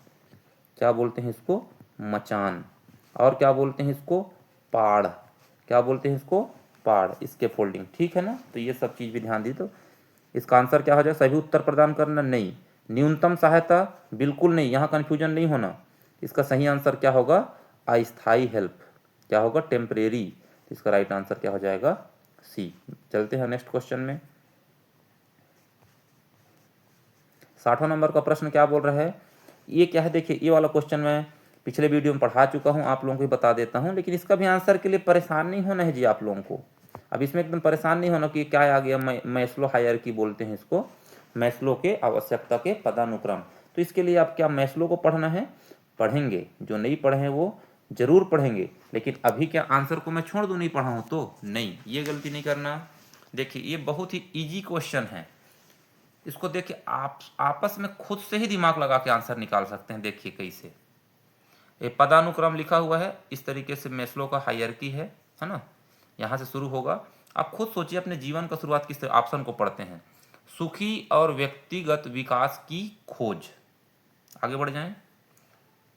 क्या बोलते हैं इसको? मचान। और क्या बोलते हैं इसको? पाड़। क्या बोलते हैं इसको? पाड़। इसके फोल्डिंग, ठीक है ना? तो ये सब चीज़ भी ध्यान दी। तो इसका आंसर क्या हो जाए? सभी उत्तर प्रदान करना नहीं, न्यूनतम सहायता बिल्कुल नहीं, यहाँ कन्फ्यूजन नहीं होना। इसका सही आंसर क्या होगा? अस्थायी हेल्प। क्या होगा? टेम्परेरी। इसका राइट आंसर क्या हो जाएगा? सी। चलते हैं नेक्स्ट क्वेश्चन में। 60वां नंबर का प्रश्न क्या बोल रहा है, ये क्या है, देखिए ये वाला क्वेश्चन मैं पिछले वीडियो में पढ़ा चुका हूँ, आप लोगों को बता देता हूँ, लेकिन इसका भी आंसर के लिए परेशान नहीं होना है जी आप लोगों को। अब इसमें एकदम परेशान नहीं होना कि क्या आ गया, मैस्लो हायरार्की बोलते हैं इसको, मैस्लो के आवश्यकता के पदानुक्रम। तो इसके लिए आप क्या मैस्लो को पढ़ना है, पढ़ेंगे, जो नहीं पढ़े हैं वो जरूर पढ़ेंगे, लेकिन अभी क्या आंसर को मैं छोड़ दूँ नहीं पढ़ा हूँ तो नहीं, ये गलती नहीं करना। देखिए ये बहुत ही इजी क्वेश्चन है, इसको देखिए आप आपस में खुद से ही दिमाग लगा के आंसर निकाल सकते हैं। देखिए कैसे, ये पदानुक्रम लिखा हुआ है, इस तरीके से मैस्लो का हायरार्की है ना, यहाँ से शुरू होगा। आप खुद सोचिए अपने जीवन का शुरुआत किस ऑप्शन को पढ़ते हैं, सुखी और व्यक्तिगत विकास की खोज, आगे बढ़ जाएं।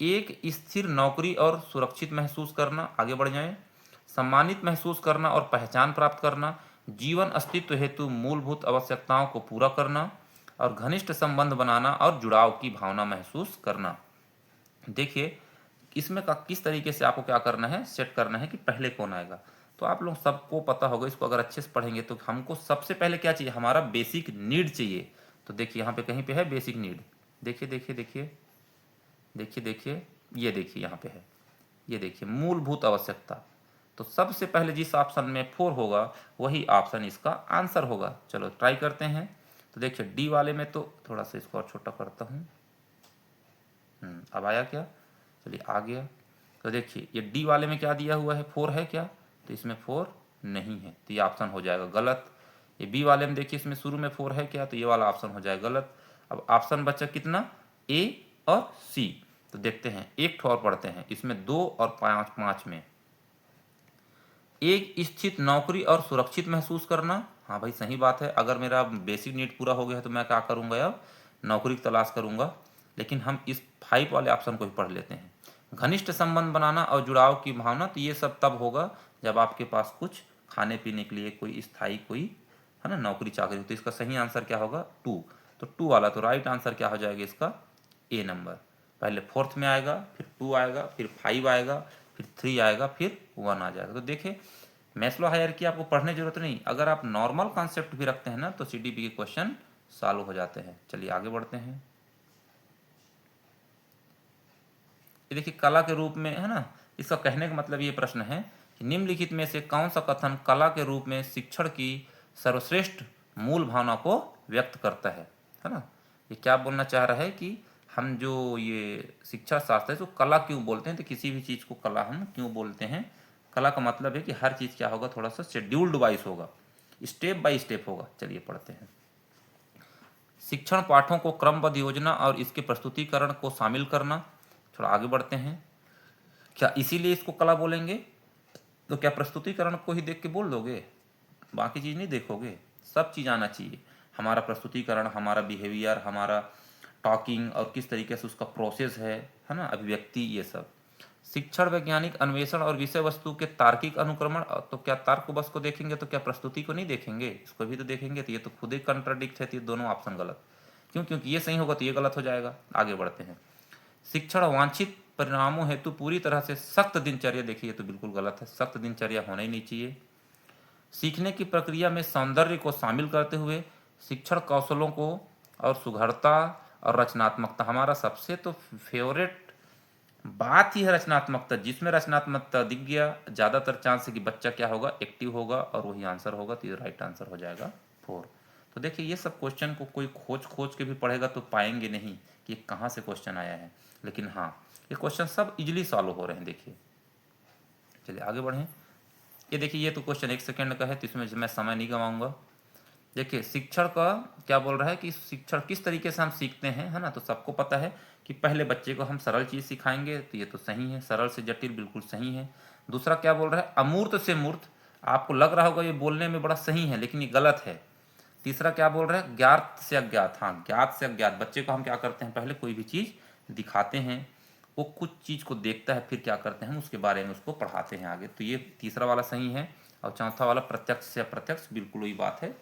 एक स्थिर नौकरी और सुरक्षित महसूस करना, आगे बढ़ जाएं। सम्मानित महसूस करना और पहचान प्राप्त करना, जीवन अस्तित्व हेतु मूलभूत आवश्यकताओं को पूरा करना, और घनिष्ठ संबंध बनाना और जुड़ाव की भावना महसूस करना। देखिए इसमें का किस तरीके से आपको क्या करना है, सेट करना है कि पहले कौन आएगा। तो आप लोग सबको पता होगा, इसको अगर अच्छे से पढ़ेंगे तो हमको सबसे पहले क्या चाहिए, हमारा बेसिक नीड चाहिए। तो देखिए यहाँ पे कहीं पे है बेसिक नीड, देखिए देखिए देखिए देखिए देखिए, ये देखिए यहाँ पे है, ये देखिए मूलभूत आवश्यकता। तो सबसे पहले जिस ऑप्शन में 4 होगा वही ऑप्शन इसका आंसर होगा। चलो ट्राई करते हैं। तो देखिए डी वाले में तो थोड़ा सा इसको और छोटा करता हूँ, अब आया क्या, चलिए आ गया। तो देखिए ये डी वाले में क्या दिया हुआ है, 4 है क्या, तो इसमें 4 नहीं है, तो ये ऑप्शन हो जाएगा गलत। ये बी वाले में देखिए इसमें शुरू में 4 है क्या, तो ये वाला ऑप्शन हो जाएगा गलत। अब ऑप्शन बचा कितना, ए और सी। तो देखते हैं एक ठो और पढ़ते हैं, इसमें 2 और 5 में एक स्थित नौकरी और सुरक्षित महसूस करना। हाँ भाई सही बात है, अगर मेरा बेसिक नीड पूरा हो गया है तो मैं क्या करूँगा, अब नौकरी की तलाश करूँगा। लेकिन हम इस 5 वाले ऑप्शन को ही पढ़ लेते हैं, घनिष्ठ संबंध बनाना और जुड़ाव की भावना। तो ये सब तब होगा जब आपके पास कुछ खाने पीने के लिए कोई स्थायी कोई है ना नौकरी चाकरी। तो इसका सही आंसर क्या होगा, 2। तो 2 वाला, तो राइट आंसर क्या हो जाएगा इसका, ए नंबर। पहले 4th में आएगा, फिर 2 आएगा, फिर 5 आएगा, फिर 3 आएगा, फिर 1 आ जाएगा। तो देखिए मैस्लो हायरार्की आपको पढ़ने की जरूरत नहीं, अगर आप नॉर्मल कॉन्सेप्ट भी रखते हैं ना तो सीडीपी के क्वेश्चन सॉल्व हो जाते हैं। चलिए आगे बढ़ते हैं। ये देखिए कला के रूप में है ना, इसका कहने का मतलब ये प्रश्न है कि निम्नलिखित में से कौन सा कथन कला के रूप में शिक्षण की सर्वश्रेष्ठ मूल भावना को व्यक्त करता है ना। ये क्या बोलना चाह रहा है कि हम जो ये शिक्षा शास्त्र है तो कला क्यों बोलते हैं, तो किसी भी चीज़ को कला हम क्यों बोलते हैं, कला का मतलब है कि हर चीज़ क्या होगा, थोड़ा सा शेड्यूल्ड वाइज होगा, स्टेप बाय स्टेप होगा। चलिए पढ़ते हैं। शिक्षण पाठों को क्रमबद्ध योजना और इसके प्रस्तुतिकरण को शामिल करना। थोड़ा आगे बढ़ते हैं, क्या इसीलिए इसको कला बोलेंगे, तो क्या प्रस्तुतिकरण को ही देख के बोल दोगे, बाकी चीज़ नहीं देखोगे, सब चीज़ आना चाहिए, हमारा प्रस्तुतिकरण, हमारा बिहेवियर, हमारा टॉकिंग और किस तरीके से उसका प्रोसेस है ना, अभिव्यक्ति, ये सब। शिक्षण वैज्ञानिक अन्वेषण और विषय वस्तु के तार्किक अनुक्रमण। तो क्या तर्क बस को देखेंगे तो क्या प्रस्तुति को नहीं देखेंगे, इसको भी तो देखेंगे। तो ये तो खुद ही कंट्राडिक्ट है, तो ये दोनों ऑप्शन गलत। क्यों, क्योंकि ये सही होगा तो ये गलत हो जाएगा। आगे बढ़ते हैं। शिक्षण वांछित परिणामों हेतु पूरी तरह से सख्त दिनचर्या, देखिए ये तो बिल्कुल गलत है, सख्त दिनचर्या होना ही नहीं चाहिए। सीखने की प्रक्रिया में सौंदर्य को शामिल करते हुए शिक्षण कौशलों को और सुघड़ता और रचनात्मकता। हमारा सबसे तो फेवरेट बात ही है रचनात्मकता, जिसमें रचनात्मकता दिख गया ज़्यादातर चांस है कि बच्चा क्या होगा, एक्टिव होगा और वही आंसर होगा। तो ये राइट आंसर हो जाएगा 4। तो देखिए ये सब क्वेश्चन को कोई खोज के भी पढ़ेगा तो पाएंगे नहीं कि कहाँ से क्वेश्चन आया है, लेकिन हाँ ये क्वेश्चन सब इजीली सॉल्व हो रहे हैं। देखिए चलिए आगे बढ़ें। ये देखिए ये तो क्वेश्चन 1 सेकेंड का है, तो इसमें मैं समय नहीं गंवाऊंगा। देखिए शिक्षण का क्या बोल रहा है कि शिक्षण किस तरीके से हम सीखते हैं, है ना। तो सबको पता है कि पहले बच्चे को हम सरल चीज़ सिखाएंगे, तो ये तो सही है, सरल से जटिल बिल्कुल सही है। दूसरा क्या बोल रहा है, अमूर्त से मूर्त। आपको लग रहा होगा ये बोलने में बड़ा सही है, लेकिन ये गलत है। तीसरा क्या बोल रहा है, ज्ञात से अज्ञात। हाँ, ज्ञात से अज्ञात। बच्चे को हम क्या करते हैं, पहले कोई भी चीज़ दिखाते हैं, वो कुछ चीज़ को देखता है, फिर क्या करते हैं हम उसके बारे में उसको पढ़ाते हैं आगे। तो ये तीसरा वाला सही है। और चौथा वाला प्रत्यक्ष से अप्रत्यक्ष, बिल्कुल वही बात है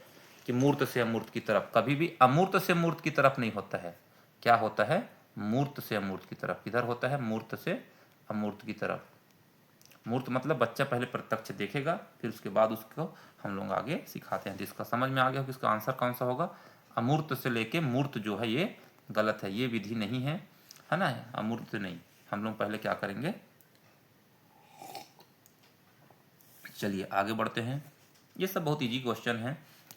कि मूर्त से अमूर्त की तरफ। कभी भी अमूर्त से मूर्त की तरफ नहीं होता है, क्या होता है, मूर्त से अमूर्त की तरफ। किधर होता है, मूर्त से अमूर्त की तरफ। मूर्त मतलब बच्चा पहले प्रत्यक्ष देखेगा, फिर उसके बाद उसको हम लोग आगे सिखाते हैं। जिसका समझ में आ गया कि इसका आंसर कौन सा होगा, अमूर्त से लेके मूर्त जो है ये गलत है, ये विधि नहीं है ना, अमूर्त नहीं। हम लोग पहले क्या करेंगे, चलिए आगे बढ़ते हैं। ये सब बहुत इजी क्वेश्चन है,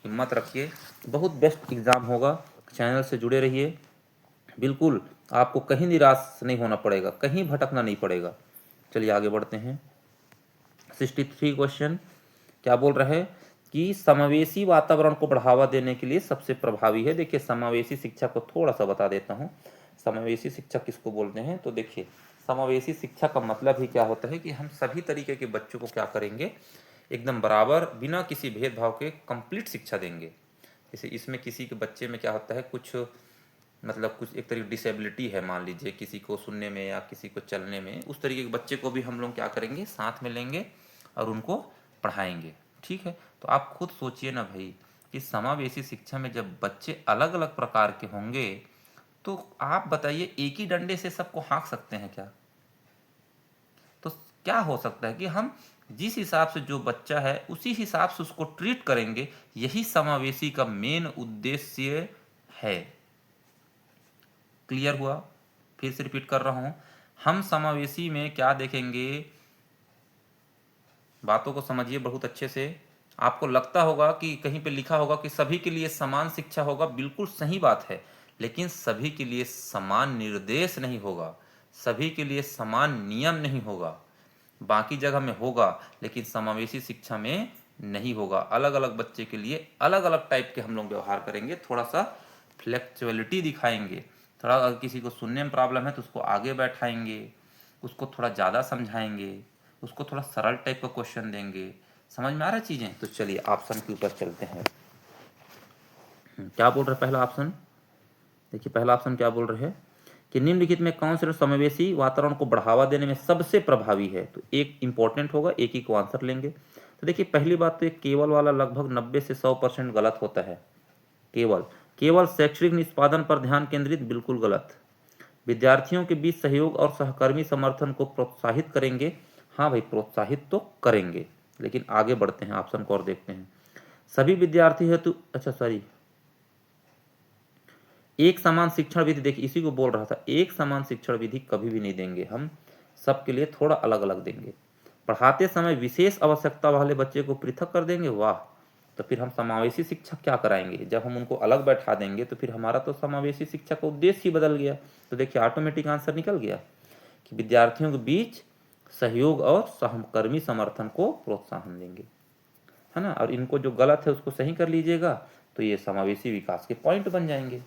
हिम्मत रखिए, बहुत बेस्ट एग्ज़ाम होगा। चैनल से जुड़े रहिए, बिल्कुल आपको कहीं निराश नहीं होना पड़ेगा, कहीं भटकना नहीं पड़ेगा। चलिए आगे बढ़ते हैं। 63 क्वेश्चन क्या बोल रहा है कि समावेशी वातावरण को बढ़ावा देने के लिए सबसे प्रभावी है। देखिए समावेशी शिक्षा को थोड़ा सा बता देता हूँ। समावेशी शिक्षा किसको बोलते हैं, तो देखिए समावेशी शिक्षा का मतलब ही क्या होता है कि हम सभी तरीके के बच्चों को क्या करेंगे, एकदम बराबर बिना किसी भेदभाव के कंप्लीट शिक्षा देंगे। जैसे इसमें किसी के बच्चे में क्या होता है, कुछ मतलब कुछ एक तरीके डिसेबिलिटी है, मान लीजिए किसी को सुनने में या किसी को चलने में, उस तरीके के बच्चे को भी हम लोग क्या करेंगे, साथ में लेंगे और उनको पढ़ाएंगे। ठीक है, तो आप खुद सोचिए ना भाई कि समावेशी शिक्षा में जब बच्चे अलग अलग प्रकार के होंगे तो आप बताइए एक ही डंडे से सबको हाँक सकते हैं क्या? तो क्या हो सकता है कि हम जिस हिसाब से जो बच्चा है उसी हिसाब से उसको ट्रीट करेंगे। यही समावेशी का मेन उद्देश्य है। क्लियर हुआ? फिर से रिपीट कर रहा हूं, हम समावेशी में क्या देखेंगे, बातों को समझिए बहुत अच्छे से। आपको लगता होगा कि कहीं पे लिखा होगा कि सभी के लिए समान शिक्षा होगा, बिल्कुल सही बात है, लेकिन सभी के लिए समान निर्देश नहीं होगा, सभी के लिए समान नियम नहीं होगा। बाकी जगह में होगा लेकिन समावेशी शिक्षा में नहीं होगा। अलग अलग बच्चे के लिए अलग अलग टाइप के हम लोग व्यवहार करेंगे, थोड़ा सा फ्लेक्सिबिलिटी दिखाएंगे। थोड़ा अगर किसी को सुनने में प्रॉब्लम है तो उसको आगे बैठाएंगे, उसको थोड़ा ज़्यादा समझाएंगे, उसको थोड़ा सरल टाइप का क्वेश्चन देंगे। समझ में आ रहा है चीज़ें? तो चलिए ऑप्शन के ऊपर चलते हैं। क्या बोल रहे पहला ऑप्शन, देखिए पहला ऑप्शन क्या बोल रहे हैं कि निम्नलिखित में कौन से समावेशी वातावरण को बढ़ावा देने में सबसे प्रभावी है। तो एक इंपॉर्टेंट होगा, एक ही को आंसर लेंगे। तो देखिए पहली बात तो एक केवल वाला लगभग 90 से 100% गलत होता है। केवल केवल शैक्षणिक निष्पादन पर ध्यान केंद्रित, बिल्कुल गलत। विद्यार्थियों के बीच सहयोग और सहकर्मी समर्थन को प्रोत्साहित करेंगे, हाँ भाई प्रोत्साहित तो करेंगे, लेकिन आगे बढ़ते हैं ऑप्शन को और देखते हैं। सभी विद्यार्थी हेतु, अच्छा सॉरी, एक समान शिक्षण विधि, देखिए इसी को बोल रहा था, एक समान शिक्षण विधि कभी भी नहीं देंगे हम, सबके लिए थोड़ा अलग अलग देंगे। पढ़ाते समय विशेष आवश्यकता वाले बच्चे को पृथक कर देंगे, वाह, तो फिर हम समावेशी शिक्षा क्या कराएंगे? जब हम उनको अलग बैठा देंगे तो फिर हमारा तो समावेशी शिक्षा का उद्देश्य ही बदल गया। तो देखिए ऑटोमेटिक आंसर निकल गया कि विद्यार्थियों के बीच सहयोग और सहकर्मी समर्थन को प्रोत्साहन देंगे, है ना। और इनको जो गलत है उसको सही कर लीजिएगा तो ये समावेशी विकास के पॉइंट बन जाएंगे।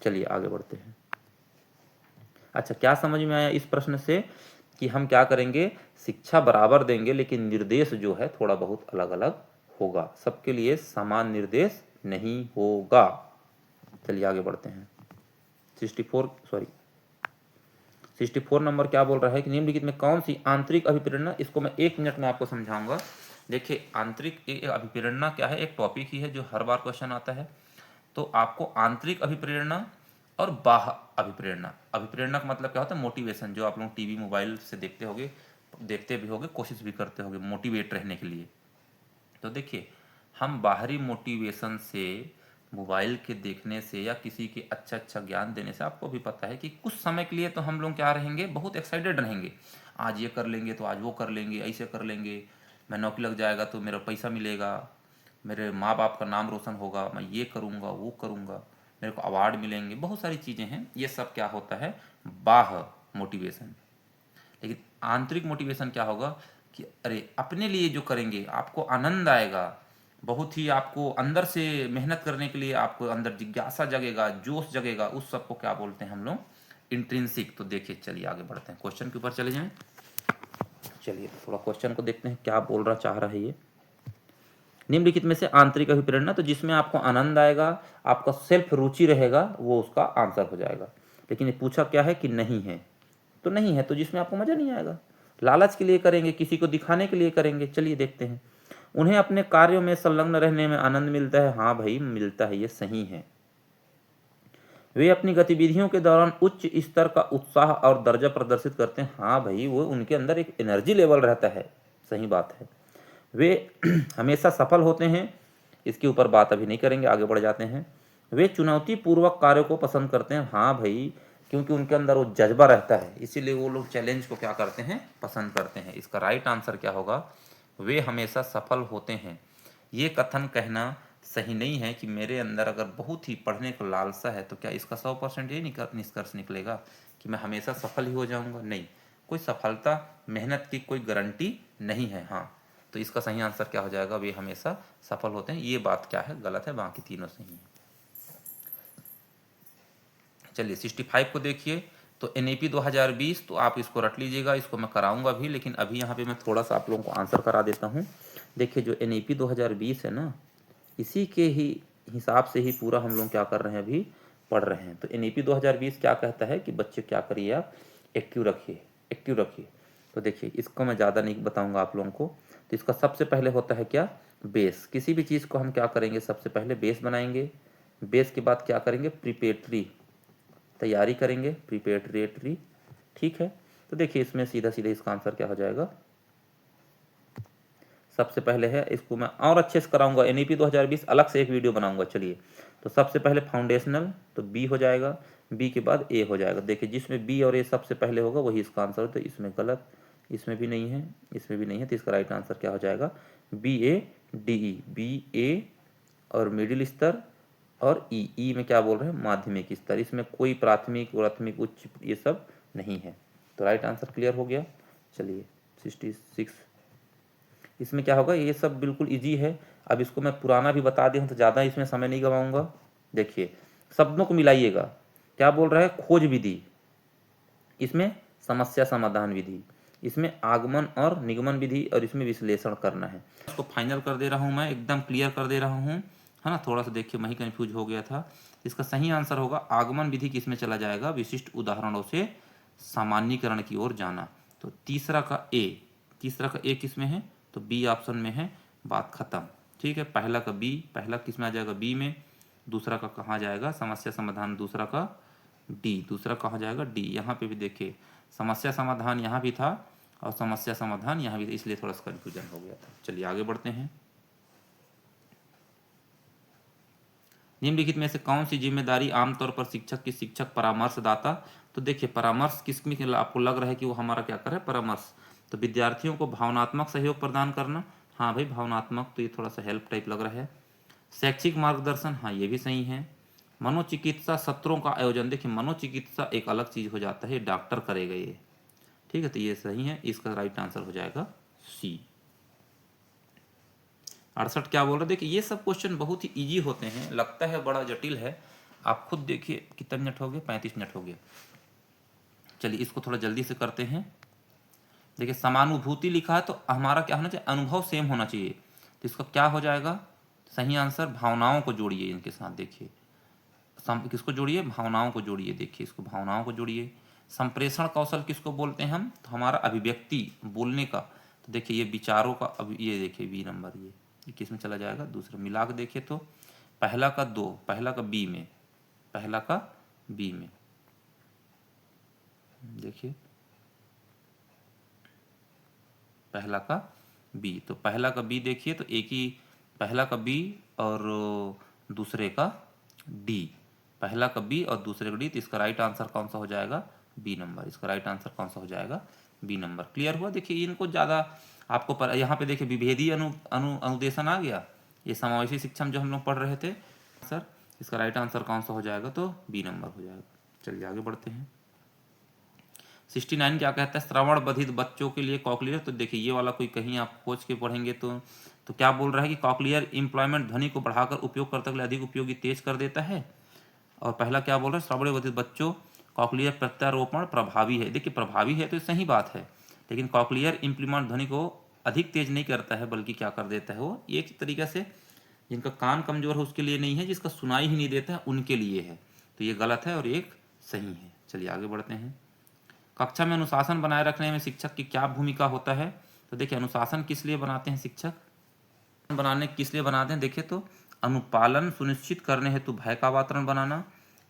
चलिए आगे बढ़ते हैं। अच्छा, क्या समझ में आया इस प्रश्न से कि हम क्या करेंगे, शिक्षा बराबर देंगे लेकिन निर्देश जो है थोड़ा बहुत अलग अलग होगा, सबके लिए समान निर्देश नहीं होगा। चलिए आगे बढ़ते हैं। 64 नंबर क्या बोल रहा है कि निम्नलिखित में कौन सी आंतरिक अभिप्रेरणा, इसको मैं 1 मिनट में आपको समझाऊंगा। देखिए आंतरिक अभिप्रेरणा क्या है, एक टॉपिक ही है जो हर बार क्वेश्चन आता है। तो आपको आंतरिक अभिप्रेरणा और बाह्य अभिप्रेरणा, अभिप्रेरणा का मतलब क्या होता है, मोटिवेशन, जो आप लोग टीवी मोबाइल से देखते होगे, देखते भी होगे, कोशिश भी करते होगे मोटिवेट रहने के लिए। तो देखिए हम बाहरी मोटिवेशन से, मोबाइल के देखने से या किसी के अच्छा अच्छा ज्ञान देने से, आपको भी पता है कि कुछ समय के लिए तो हम लोग क्या रहेंगे, बहुत एक्साइटेड रहेंगे, आज ये कर लेंगे तो आज वो कर लेंगे, ऐसे कर लेंगे, मैं नौकरी लग जाएगा तो मेरा पैसा मिलेगा, मेरे माँ बाप का नाम रोशन होगा, मैं ये करूँगा वो करूँगा, मेरे को अवार्ड मिलेंगे, बहुत सारी चीज़ें हैं। ये सब क्या होता है, बाह्य मोटिवेशन। लेकिन आंतरिक मोटिवेशन क्या होगा कि अरे अपने लिए जो करेंगे आपको आनंद आएगा, बहुत ही आपको अंदर से मेहनत करने के लिए आपको अंदर जिज्ञासा जगेगा, जोश जगेगा, उस सब को क्या बोलते हैं हम लोग, इंट्रिंसिक। तो देखिए चलिए आगे बढ़ते हैं, क्वेश्चन के ऊपर चले जाएं। चलिए थोड़ा क्वेश्चन को देखते हैं क्या बोल रहा चाह रहा है ये। निम्नलिखित में से आंतरिक अभिप्रेरणा, तो जिसमें आपको आनंद आएगा, आपका सेल्फ रुचि रहेगा, वो उसका आंसर हो जाएगा। लेकिन ये पूछा क्या है कि नहीं है, तो नहीं है तो जिसमें आपको मजा नहीं आएगा, लालच के लिए करेंगे, किसी को दिखाने के लिए करेंगे। चलिए देखते हैं। उन्हें अपने कार्यों में संलग्न रहने में आनंद मिलता है, हाँ भाई मिलता है, ये सही है। वे अपनी गतिविधियों के दौरान उच्च स्तर का उत्साह और दर्जा प्रदर्शित करते हैं, हाँ भाई वो उनके अंदर एक एनर्जी लेवल रहता है, सही बात है। वे हमेशा सफल होते हैं, इसके ऊपर बात अभी नहीं करेंगे, आगे बढ़ जाते हैं। वे चुनौतीपूर्वक कार्यों को पसंद करते हैं। हाँ भाई, क्योंकि उनके अंदर वो जज्बा रहता है, इसीलिए वो लोग चैलेंज को क्या करते हैं, पसंद करते हैं। इसका राइट आंसर क्या होगा, वे हमेशा सफल होते हैं। ये कथन कहना सही नहीं है कि मेरे अंदर अगर बहुत ही पढ़ने को लालसा है तो क्या इसका 100% ये निष्कर्ष निकलेगा कि मैं हमेशा सफल ही हो जाऊंगा। नहीं, कोई सफलता मेहनत की कोई गारंटी नहीं है। हाँ, तो इसका सही आंसर क्या हो जाएगा, वे हमेशा सफल होते हैं। ये बात क्या है, गलत है, बाकी तीनों सही है। चलिए 65 को देखिए। तो एनईपी 2020, तो आप इसको रट लीजिएगा, इसको मैं कराऊंगा भी, लेकिन अभी यहाँ पे मैं थोड़ा सा आप लोगों को आंसर करा देता हूँ। देखिए जो एनईपी 2020 है ना, इसी के ही हिसाब से ही पूरा हम लोग क्या कर रहे हैं, अभी पढ़ रहे हैं। तो एनईपी 2020 क्या कहता है कि बच्चे क्या करिए, आप एक्टिव रखिए, एक्टिव रखिए। तो देखिए इसको मैं ज़्यादा नहीं बताऊंगा आप लोगों को। तो इसका सबसे पहले होता है क्या, बेस। किसी भी चीज़ को हम क्या करेंगे, सबसे पहले बेस बनाएंगे। बेस के बाद क्या करेंगे, प्रिपेटरी तैयारी करेंगे, प्रिपेटरेटरी। ठीक है, तो देखिए इसमें सीधा सीधा इसका आंसर क्या हो जाएगा, सबसे पहले है, इसको मैं और अच्छे से कराऊंगा, एनईपी 2020 अलग से एक वीडियो बनाऊंगा। चलिए, तो सबसे पहले फाउंडेशनल, तो बी हो जाएगा, बी के बाद ए हो जाएगा। देखिए जिसमें बी और ए सबसे पहले होगा वही इसका आंसर हो। तो इसमें गलत, इसमें भी नहीं है, इसमें भी नहीं है, तो इसका राइट आंसर क्या हो जाएगा, B A D E, B A और मिडिल स्तर, और ई में क्या बोल रहे हैं, माध्यमिक स्तर। इसमें कोई प्राथमिक, प्राथमिक, उच्च ये सब नहीं है। तो राइट आंसर क्लियर हो गया। चलिए 66, इसमें क्या होगा, ये सब बिल्कुल इजी है। अब इसको मैं पुराना भी बता दूँ तो ज़्यादा इसमें समय नहीं गवाऊंगा। देखिए शब्दों को मिलाइएगा, क्या बोल रहा है, खोज विधि, इसमें समस्या समाधान विधि, इसमें आगमन और निगमन विधि, और इसमें विश्लेषण करना है। इसको फाइनल कर दे रहा हूँ मैं, एकदम क्लियर कर दे रहा हूँ, है ना। थोड़ा सा देखिए मैं ही कंफ्यूज हो गया था। इसका सही आंसर होगा आगमन विधि किस में चला जाएगा, विशिष्ट उदाहरणों से सामान्यीकरण की ओर जाना। तो तीसरा का ए, तीसरा का ए किस में है, तो बी ऑप्शन में है, बात खत्म। ठीक है, पहला का बी, पहला किस में आ जाएगा, बी में। दूसरा का कहाँ जाएगा, समस्या समाधान, दूसरा का डी, दूसरा कहाँ जाएगा, डी। यहाँ पे भी देखिए समस्या समाधान यहाँ भी था और समस्या समाधान यहाँ भी था, इसलिए थोड़ा सा कन्फ्यूजन हो गया था। चलिए आगे बढ़ते हैं। निम्नलिखित में से कौन सी जिम्मेदारी आमतौर पर शिक्षक की शिक्षक परामर्शदाता, तो देखिए परामर्श किसमें आपको लग रहा है कि वो हमारा क्या कर रहा है, परामर्श। तो विद्यार्थियों को भावनात्मक सहयोग प्रदान करना, हाँ भाई भावनात्मक, तो ये थोड़ा सा हेल्प टाइप लग रहा है। शैक्षिक मार्गदर्शन, हाँ ये भी सही है। मनोचिकित्सा सत्रों का आयोजन, देखिए मनोचिकित्सा एक अलग चीज हो जाता है, डॉक्टर करेगा ये। ठीक है, तो ये सही है, इसका राइट आंसर हो जाएगा सी। 68 क्या बोल रहे, देखिए ये सब क्वेश्चन बहुत ही इजी होते हैं, लगता है बड़ा जटिल है, आप खुद देखिए कितने मिनट हो गए, 35 मिनट हो गए। चलिए इसको थोड़ा जल्दी से करते हैं। देखिए समानुभूति लिखा है, तो हमारा क्या होना चाहिए, अनुभव सेम होना चाहिए। तो इसका क्या हो जाएगा, सही आंसर भावनाओं को जोड़िए इनके साथ। देखिए किसको जोड़िए, भावनाओं को जोड़िए। देखिए इसको भावनाओं को जोड़िए। संप्रेषण कौशल किसको बोलते हैं हम, तो हमारा अभिव्यक्ति, बोलने का। तो देखिए ये विचारों का, अब ये देखिए बी नंबर, ये किस में चला जाएगा, दूसरा। मिला के देखिए तो पहला का दो, पहला का बी में, पहला का बी में, देखिए पहला का बी, तो पहला का बी देखिए, तो एक ही, पहला का बी और दूसरे का डी, पहला का बी और दूसरे का डी। तो इसका राइट आंसर कौन सा हो जाएगा, बी नंबर। इसका राइट आंसर कौन सा हो जाएगा, बी नंबर। क्लियर हुआ। देखिए इनको ज़्यादा आपको पर यहाँ पे देखिए विभेदी अनुदेशन आ गया, ये समावेशी शिक्षा जो हम लोग पढ़ रहे थे सर। इसका राइट आंसर कौन सा हो जाएगा, तो बी नंबर हो जाएगा। चलिए आगे बढ़ते हैं। 69 क्या कहता है, श्रवण बधित बच्चों के लिए कॉकलियर। तो देखिए ये वाला कोई कहीं आप खोज के पढ़ेंगे तो क्या बोल रहा है कि कॉकलियर इंप्लॉयमेंट ध्वनि को बढ़ाकर उपयोगकर्ता के लिए अधिक उपयोगी तेज कर देता है। और पहला क्या बोल रहा है, श्रवण बधित बच्चों कॉकलियर प्रत्यारोपण प्रभावी है। देखिए प्रभावी है तो सही बात है, लेकिन कॉकलियर इंप्लीमेंट ध्वनि को अधिक तेज नहीं करता है, बल्कि क्या कर देता है, वो एक तरीके से जिनका कान कमजोर है उसके लिए नहीं है, जिसका सुनाई ही नहीं देता है उनके लिए है। तो ये गलत है और एक सही है। चलिए आगे बढ़ते हैं। कक्षा में अनुशासन बनाए रखने में शिक्षक की क्या भूमिका होता है। तो देखिए अनुशासन किस लिए बनाते हैं शिक्षक, बनाने किस लिए बनाते हैं, देखिए तो अनुपालन सुनिश्चित करने हेतु भय का वातावरण बनाना,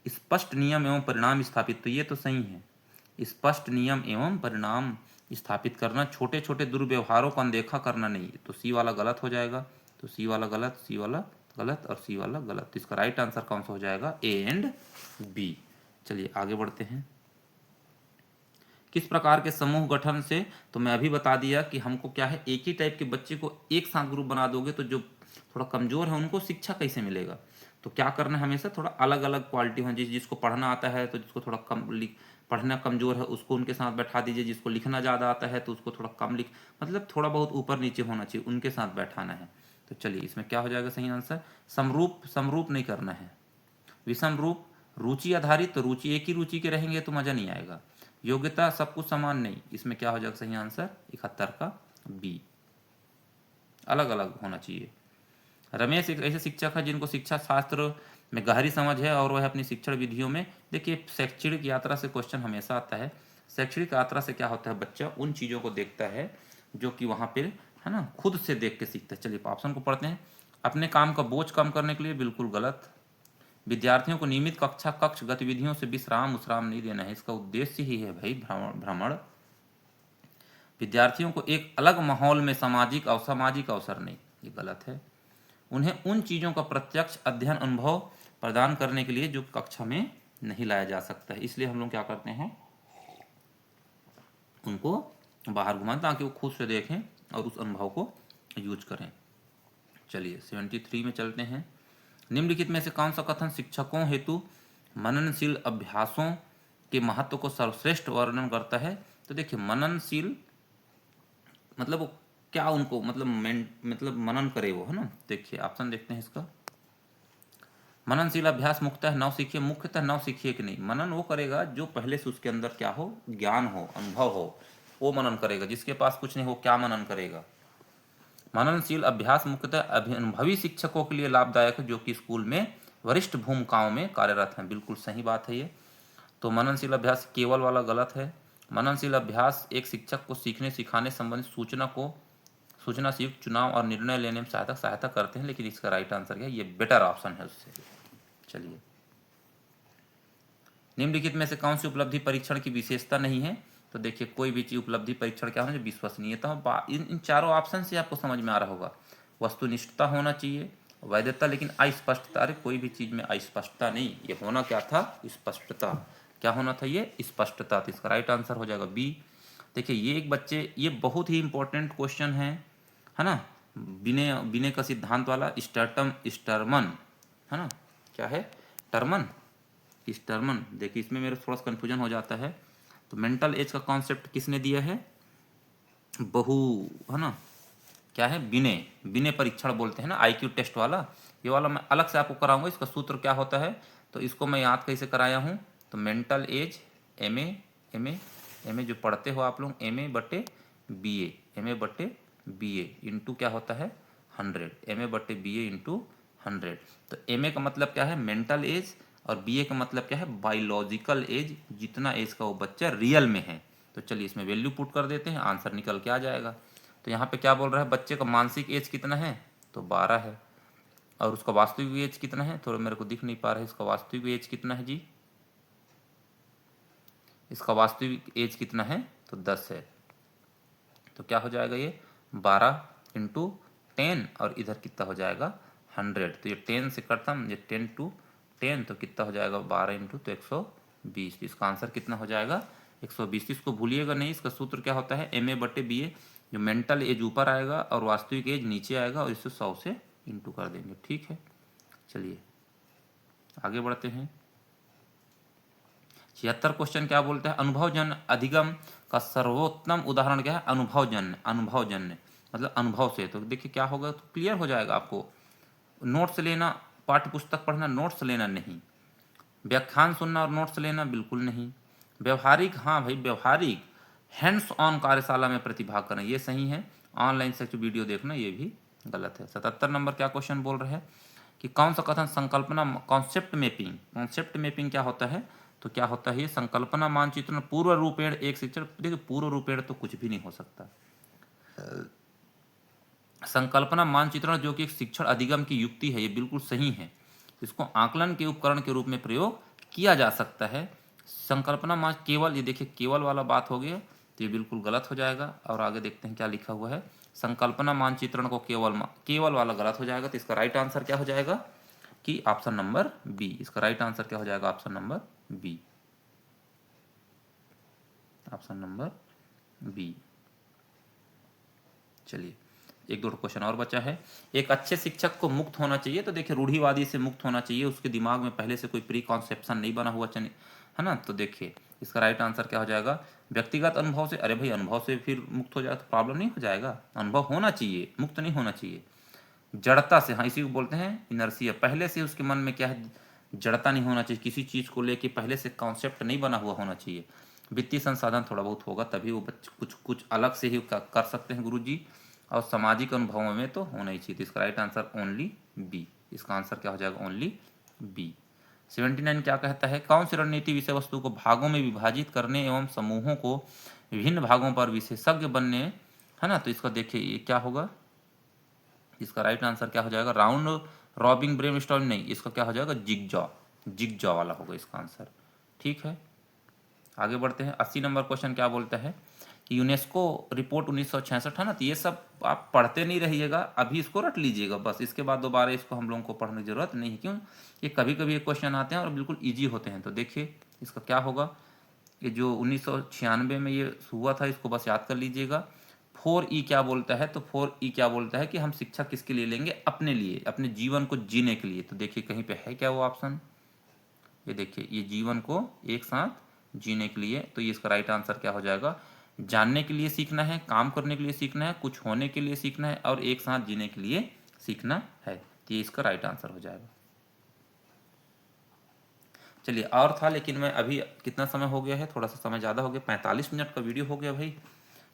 स्पष्ट नियम एवं परिणाम स्थापित, तो ये तो सही है, स्पष्ट नियम एवं परिणाम स्थापित करना, छोटे छोटे दुर्व्यवहारों को अनदेखा करना नहीं। तो सी वाला गलत हो जाएगा, तो सी वाला गलत, सी वाला गलत और सी वाला गलत। तो इसका राइट आंसर कौन सा हो जाएगा? A and B. चलिए आगे बढ़ते हैं। किस प्रकार के समूह गठन से, तो मैं अभी बता दिया कि हमको क्या है, एक ही टाइप के बच्चे को एक साथ ग्रुप बना दोगे तो जो थोड़ा कमजोर है उनको शिक्षा कैसे मिलेगा? तो क्या करना है, हमेशा थोड़ा अलग अलग क्वालिटी हो, जिसको पढ़ना आता है तो जिसको थोड़ा कम पढ़ना कमजोर है उसको उनके साथ बैठा दीजिए, जिसको लिखना ज़्यादा आता है तो उसको थोड़ा कम मतलब थोड़ा बहुत ऊपर नीचे होना चाहिए, उनके साथ बैठाना है। तो चलिए इसमें क्या हो जाएगा सही आंसर? समरूप, समरूप नहीं करना है। विषम रूप, रुचि आधारित, तो रुचि एक ही रुचि के रहेंगे तो मज़ा नहीं आएगा। योग्यता सब कुछ समान नहीं, इसमें क्या हो जाएगा सही आंसर? 71 का बी, अलग अलग होना चाहिए। रमेश एक ऐसे शिक्षक है जिनको शिक्षा शास्त्र में गहरी समझ है और वह अपनी शिक्षण विधियों में, देखिए शैक्षणिक यात्रा से क्वेश्चन हमेशा आता है। शैक्षणिक यात्रा से क्या होता है, बच्चा उन चीज़ों को देखता है जो कि वहाँ पर है ना, खुद से देख के सीखता है। चलिए ऑप्शन को पढ़ते हैं। अपने काम का बोझ कम करने के लिए, बिल्कुल गलत। विद्यार्थियों को नियमित कक्ष गतिविधियों से विश्राम नहीं देना है, इसका उद्देश्य ही है भाई भ्रमण। विद्यार्थियों को एक अलग माहौल में सामाजिक और सामाजिक अवसर नहीं, ये गलत है। उन्हें उन चीज़ों का प्रत्यक्ष अध्ययन अनुभव प्रदान करने के लिए जो कक्षा में नहीं लाया जा सकता है, इसलिए हम लोग क्या करते हैं, उनको बाहर घुमाएं ताकि वो खुद से देखें और उस अनुभव को यूज करें। चलिए 73 में चलते हैं। निम्नलिखित में से कौन सा कथन शिक्षकों हेतु मननशील अभ्यासों के महत्व को सर्वश्रेष्ठ वर्णन करता है? तो देखिए मननशील मतलब वो क्या, उनको मतलब मनन करे वो, है ना। देखिए ऑप्शन देखते हैं इसका। मननशील अभ्यास मुख्यतः नव सीखिए, मुख्यतः नव सीखिए कि नहीं, मनन वो करेगा जो पहले से उसके अंदर क्या हो, ज्ञान हो, अनुभव हो, वो मनन करेगा। जिसके पास कुछ नहीं हो क्या मनन करेगा? मननशील अभ्यास मुख्यतः अनुभवी शिक्षकों के लिए लाभदायक है जो कि स्कूल में वरिष्ठ भूमिकाओं में कार्यरत हैं, बिल्कुल सही बात है ये। तो मननशील अभ्यास केवल वाला गलत है। मननशील अभ्यास एक शिक्षक को सीखने सिखाने संबंधित सूचना से युक्त चुनाव और निर्णय लेने में सहायता करते हैं, लेकिन इसका राइट आंसर क्या है, ये बेटर ऑप्शन है उससे। चलिए निम्नलिखित में से कौन सी उपलब्धि परीक्षण की विशेषता नहीं है? तो देखिए कोई भी चीज उपलब्धि परीक्षण क्या होना चाहिए, विश्वसनीयता। इन चारों ऑप्शन से आपको समझ में आ रहा होगा। वस्तुनिष्ठता होना चाहिए, वैधता, लेकिन अस्पष्टता, अरे कोई भी चीज में अस्पष्टता नहीं, ये होना क्या था, स्पष्टता। क्या होना था, ये स्पष्टता। तो इसका राइट आंसर हो जाएगा बी। देखिए ये एक बच्चे, ये बहुत ही इंपॉर्टेंट क्वेश्चन है ना, विनय का सिद्धांत वाला, स्टर्मन है ना, क्या है, टर्मन, स्टर्मन। देखिए इसमें मेरा थोड़ा सा कन्फ्यूजन हो जाता है। तो मेंटल एज का कॉन्सेप्ट किसने दिया है, है ना, क्या है, विनय परीक्षण बोलते हैं ना, आईक्यू टेस्ट वाला। ये वाला मैं अलग से आपको कराऊंगा, इसका सूत्र क्या होता है, तो इसको मैं याद कैसे कराया हूँ। तो मेंटल एज एम ए जो पढ़ते हो आप लोग, MA/BA इंटू क्या होता है 100, MA/BA इंटू 100। तो MA का मतलब क्या है, मेंटल एज, और BA का मतलब क्या है, बायोलॉजिकल एज, जितना एज का वो बच्चा रियल में है। तो चलिए इसमें वैल्यू पुट कर देते हैं, आंसर निकल के आ जाएगा। तो यहाँ पे क्या बोल रहा है, बच्चे का मानसिक एज कितना है, तो 12 है, और उसका वास्तविक एज कितना है, थोड़ा मेरे को दिख नहीं पा रहा है, इसका वास्तविक एज कितना है जी, इसका वास्तविक एज कितना है, तो 10 है। तो क्या हो जाएगा, ये 12 इंटू 10, और इधर कितना हो जाएगा 100। तो ये 10 से करता हूँ, ये 10 to 10, तो कितना हो जाएगा 12 इंटू, तो 120। इसका आंसर कितना हो जाएगा 120। इसको भूलिएगा नहीं, इसका सूत्र क्या होता है, MA/BA, जो मेंटल एज ऊपर आएगा और वास्तविक एज नीचे आएगा, और इससे 100 से इंटू कर देंगे, ठीक है। चलिए आगे बढ़ते हैं। 76 क्वेश्चन क्या बोलता है, अनुभवजन्य अधिगम का सर्वोत्तम उदाहरण क्या है, अनुभवजन्य मतलब अनुभव से। तो देखिए क्या होगा, तो क्लियर हो जाएगा आपको। नोट्स लेना, पाठ्य पुस्तक पढ़ना, नोट्स लेना नहीं। व्याख्यान सुनना और नोट्स लेना, बिल्कुल नहीं। व्यवहारिक, हाँ भाई व्यवहारिक, हैंड्स ऑन कार्यशाला में प्रतिभाग करना, ये सही है। ऑनलाइन से वीडियो देखना, ये भी गलत है। 77 नंबर क्या क्वेश्चन बोल रहे हैं कि कौन सा कथन संकल्पना, कॉन्सेप्ट मैपिंग क्या होता है, तो क्या होता है ये, संकल्पना मानचित्रण पूर्व रूपेण एक शिक्षण। देखिए पूर्व रूपेण तो कुछ भी नहीं हो सकता। संकल्पना मानचित्रण जो कि एक शिक्षण अधिगम की युक्ति है, ये बिल्कुल सही है। इसको आकलन के उपकरण के रूप में प्रयोग किया जा सकता है। संकल्पना मान केवल, ये देखिए केवल वाला बात हो गया, तो ये बिल्कुल गलत हो जाएगा। और आगे देखते हैं क्या लिखा हुआ है, संकल्पना मानचित्रण को केवल वाला गलत हो जाएगा। तो इसका राइट आंसर क्या हो जाएगा कि ऑप्शन नंबर बी। इसका राइट आंसर क्या हो जाएगा, option number B, option number B. चलिए एक दो क्वेश्चन और बचा है। एक अच्छे शिक्षक को मुक्त होना चाहिए, तो देखिए रूढ़िवादी से मुक्त होना चाहिए, उसके दिमाग में पहले से कोई प्री कॉन्सेप्शन नहीं बना हुआ चाहिए, है ना। तो देखिए इसका राइट आंसर क्या हो जाएगा, व्यक्तिगत अनुभव से। अरे भाई अनुभव से फिर मुक्त हो जाए तो प्रॉब्लम नहीं हो जाएगा, अनुभव होना चाहिए, मुक्त नहीं होना चाहिए। जड़ता से, हाँ इसी को बोलते हैं इनर्सिया, पहले से उसके मन में क्या है, जड़ता नहीं होना चाहिए, किसी चीज़ को लेके पहले से कॉन्सेप्ट नहीं बना हुआ होना चाहिए। वित्तीय संसाधन थोड़ा बहुत होगा तभी वो बच्चे कुछ कुछ अलग से ही कर सकते हैं गुरुजी, और सामाजिक अनुभवों में तो होना ही चाहिए। तो इसका राइट आंसर ओनली बी, इसका आंसर क्या हो जाएगा, ओनली बी। 79 क्या कहता है, कौन सी रणनीति विषय वस्तु को भागों में विभाजित करने एवं समूहों को विभिन्न भागों पर विशेषज्ञ बनने, है ना। तो इसका देखिए ये क्या होगा, इसका राइट आंसर क्या हो जाएगा, राउंड रॉबिंग ब्रेनस्टॉर्मिंग नहीं, इसका क्या हो जाएगा, जिगजॉ वाला होगा इसका आंसर। ठीक है आगे बढ़ते हैं। 80 नंबर क्वेश्चन क्या बोलता है कि यूनेस्को रिपोर्ट 1966 है ना। तो ये सब आप पढ़ते नहीं रहिएगा, अभी इसको रट लीजिएगा बस, इसके बाद दोबारा इसको हम लोगों को पढ़ने की जरूरत नहीं है। क्यों, ये कभी कभी ये क्वेश्चन आते हैं और बिल्कुल ईजी होते हैं। तो देखिए इसका क्या होगा, ये जो 1996 में ये हुआ था, इसको बस याद कर लीजिएगा। 4E क्या बोलता है, तो 4E क्या बोलता है कि हम शिक्षा किसके लिए लेंगे, अपने लिए, अपने जीवन को जीने के लिए। तो देखिए कहीं पे है क्या वो ऑप्शन, ये देखिए, ये जीवन को एक साथ जीने के लिए। तो ये इसका राइट आंसर क्या हो जाएगा, जानने के लिए सीखना है, काम करने के लिए सीखना है, कुछ होने के लिए सीखना है, और एक साथ जीने के लिए सीखना है। तो ये इसका राइट आंसर हो जाएगा। चलिए और था, लेकिन मैं अभी कितना समय हो गया है, थोड़ा सा समय ज़्यादा हो गया, 45 मिनट का वीडियो हो गया भाई।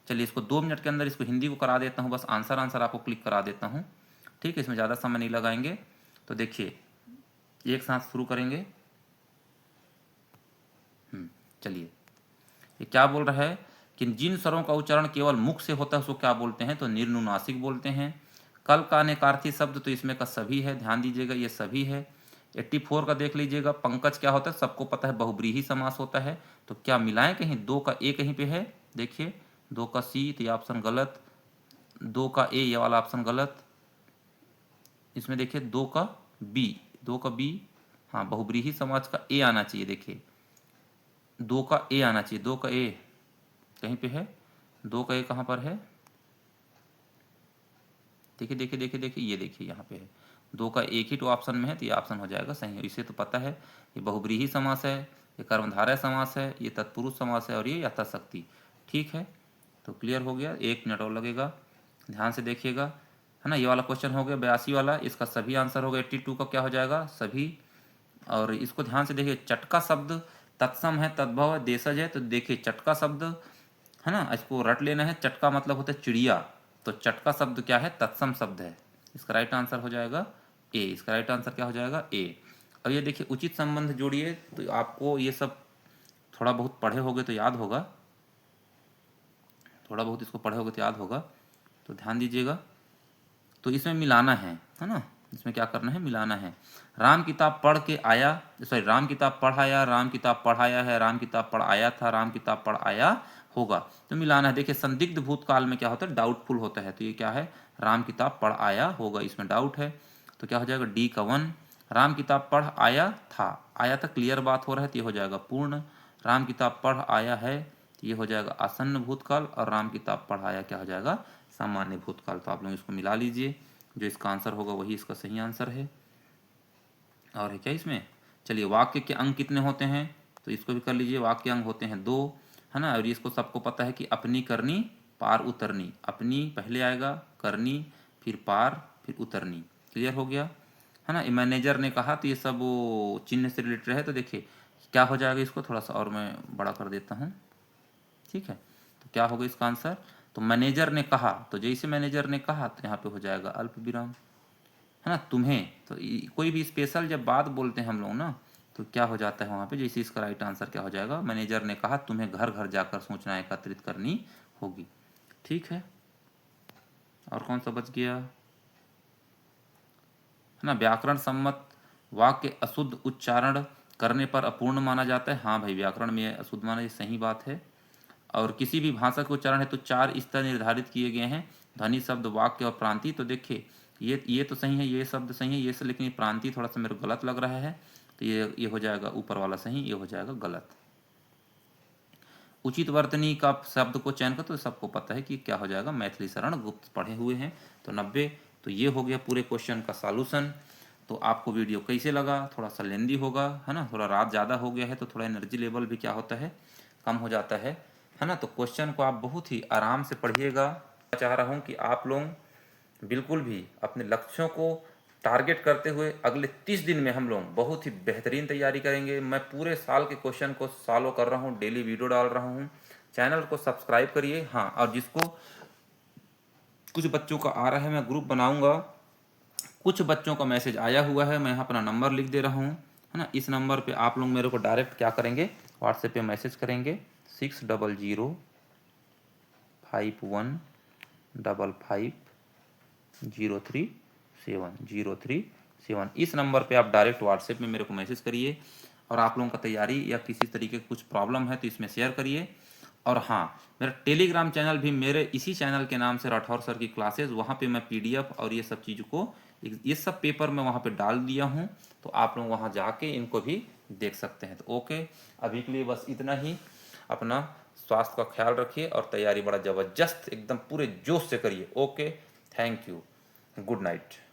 चलिए इसको 2 मिनट के अंदर इसको हिंदी को करा देता हूँ, बस आंसर आपको क्लिक करा देता हूँ। ठीक है, इसमें ज़्यादा समय नहीं लगाएंगे। तो देखिए एक साथ शुरू करेंगे। चलिए ये क्या बोल रहा है कि जिन स्वरों का उच्चारण केवल मुख से होता है उसको क्या बोलते हैं, तो निर्नुनासिक बोलते हैं। कल का अनेकार्थी शब्द, तो इसमें का सभी है, ध्यान दीजिएगा ये सभी है। 84 का देख लीजिएगा, पंकज क्या होता है, सबको पता है बहुब्रीही समास होता है। तो क्या मिलाएं कहीं, 2 का ए कहीं पे है, देखिए 2 का सी, तो ये ऑप्शन गलत, 2 का ए ये वाला ऑप्शन गलत। इसमें देखिए 2 का बी, 2 का बी, हाँ बहुब्रीही समाज का ए आना चाहिए। देखिए 2 का ए आना चाहिए, 2 का ए कहीं पे है, 2 का ए कहाँ पर है, देखिए देखिए देखिए देखिए, ये देखिए यहाँ पे है, 2 का एक ही तो ऑप्शन में है, तो ये ऑप्शन हो जाएगा सही। इसे तो पता है, ये बहुब्रीही समास है, ये कर्मधारय समास है, ये तत्पुरुष समास है, और ये यथाशक्ति। ठीक है तो क्लियर हो गया, 1 मिनट और लगेगा, ध्यान से देखिएगा, है ना। ये वाला क्वेश्चन हो गया 82 वाला, इसका सभी आंसर हो गया। 82 का क्या हो जाएगा, सभी। और इसको ध्यान से देखिए, चटका शब्द तत्सम है, तद्भव है, देशज है। तो देखिए चटका शब्द है ना, इसको रट लेना है, चटका मतलब होता है चिड़िया, तो चटका शब्द क्या है, तत्सम शब्द है। इसका राइट आंसर हो जाएगा ए, इसका राइट आंसर क्या हो जाएगा, ए। अब ये देखिए उचित संबंध जोड़िए, तो आपको ये सब थोड़ा बहुत पढ़े होगे तो याद होगा, थोड़ा बहुत इसको पढ़े होगे तो याद होगा, तो ध्यान दीजिएगा। तो इसमें मिलाना है ना, इसमें क्या करना है, मिलाना है। राम किताब पढ़ के आया, सॉरी राम किताब पढ़ाया, राम किताब पढ़ाया है, राम किताब पढ़ आया था, राम किताब पढ़ आया होगा। तो मिलाना है। देखिए संदिग्ध भूतकाल में क्या होता है, डाउटफुल होता है, तो ये क्या है, राम किताब पढ़ आया होगा, इसमें डाउट है, तो क्या हो जाएगा, डी का 1। राम किताब पढ़ आया था, आया था क्लियर बात हो रहा है, तो ये हो जाएगा पूर्ण। राम किताब पढ़ आया है, तो ये हो जाएगा आसन्न भूतकाल, और राम किताब पढ़ आया क्या हो जाएगा, सामान्य भूतकाल। तो आप लोग इसको मिला लीजिए, जो इसका आंसर होगा वही इसका सही आंसर है। और है क्या इसमें, चलिए वाक्य के अंग कितने होते हैं, तो इसको भी कर लीजिए, वाक्य अंग होते हैं 2, है ना। और इसको सबको पता है कि अपनी करनी पार उतरनी, अपनी पहले आएगा, करनी फिर पार फिर उतरनी, क्लियर हो गया, है ना। मैनेजर ने कहा, तो ये सब वो चिन्ह से रिलेटेड है। तो देखिए क्या हो जाएगा, इसको थोड़ा सा और मैं बड़ा कर देता हूँ, ठीक है। तो क्या होगा इसका आंसर, तो मैनेजर ने कहा, तो जैसे मैनेजर ने कहा तो यहाँ पे हो जाएगा अल्प विराम, है ना। तुम्हें, तो कोई भी स्पेशल जब बात बोलते हैं हम लोग ना, तो क्या हो जाता है वहाँ पे, जैसे इसका राइट आंसर क्या हो जाएगा, मैनेजर ने कहा तुम्हें घर घर जाकर सूचना एकत्रित करनी होगी। ठीक है और कौन सा बच गया, है ना। व्याकरण सम्मत वाक्य अशुद्ध उच्चारण करने पर अपूर्ण माना जाता है। हाँ भाई व्याकरण में अशुद्ध माना, ये सही बात है। और किसी भी भाषा के उच्चारण है तो 4 स्तर निर्धारित किए गए हैं, ध्वनि, शब्द, वाक्य और प्रांति। तो देखिए ये तो सही है, ये शब्द सही है, ये सब, लेकिन ये प्रांति थोड़ा सा मेरे को गलत लग रहा है, तो ये हो जाएगा ऊपर वाला सही, ये हो जाएगा गलत। उचित वर्तनी का शब्द को चयन कर, तो सबको पता है कि क्या हो जाएगा, मैथिली शरण गुप्त पढ़े हुए हैं, तो 90। तो ये हो गया पूरे क्वेश्चन का सॉल्यूशन। तो आपको वीडियो कैसे लगा? थोड़ा सा लेंदी होगा, है ना, थोड़ा रात ज़्यादा हो गया है तो थोड़ा एनर्जी लेवल भी क्या होता है, कम हो जाता है ना। तो क्वेश्चन को आप बहुत ही आराम से पढ़िएगा। चाह रहा हूँ कि आप लोग बिल्कुल भी अपने लक्ष्यों को टारगेट करते हुए अगले 30 दिन में हम लोग बहुत ही बेहतरीन तैयारी करेंगे। मैं पूरे साल के क्वेश्चन को सॉल्व कर रहा हूँ, डेली वीडियो डाल रहा हूँ। चैनल को सब्सक्राइब करिए। हाँ, और जिसको कुछ बच्चों का आ रहा है, मैं ग्रुप बनाऊंगा। कुछ बच्चों का मैसेज आया हुआ है, मैं यहाँ अपना नंबर लिख दे रहा हूँ, है ना। इस नंबर पे आप लोग मेरे को डायरेक्ट क्या करेंगे, व्हाट्सएप पे मैसेज करेंगे 60055155037037। इस नंबर पे आप डायरेक्ट व्हाट्सएप में मेरे को मैसेज करिए। और आप लोगों का तैयारी या किसी तरीके की कुछ प्रॉब्लम है तो इसमें शेयर करिए। और हाँ, मेरा टेलीग्राम चैनल भी, मेरे इसी चैनल के नाम से राठौर सर की क्लासेस, वहाँ पे मैं पीडीएफ और ये सब चीज़ को, ये सब पेपर मैं वहाँ पे डाल दिया हूँ, तो आप लोग वहाँ जाके इनको भी देख सकते हैं। तो ओके, अभी के लिए बस इतना ही। अपना स्वास्थ्य का ख्याल रखिए और तैयारी बड़ा ज़बरदस्त एकदम पूरे जोश से करिए। Okay, thank you, good night.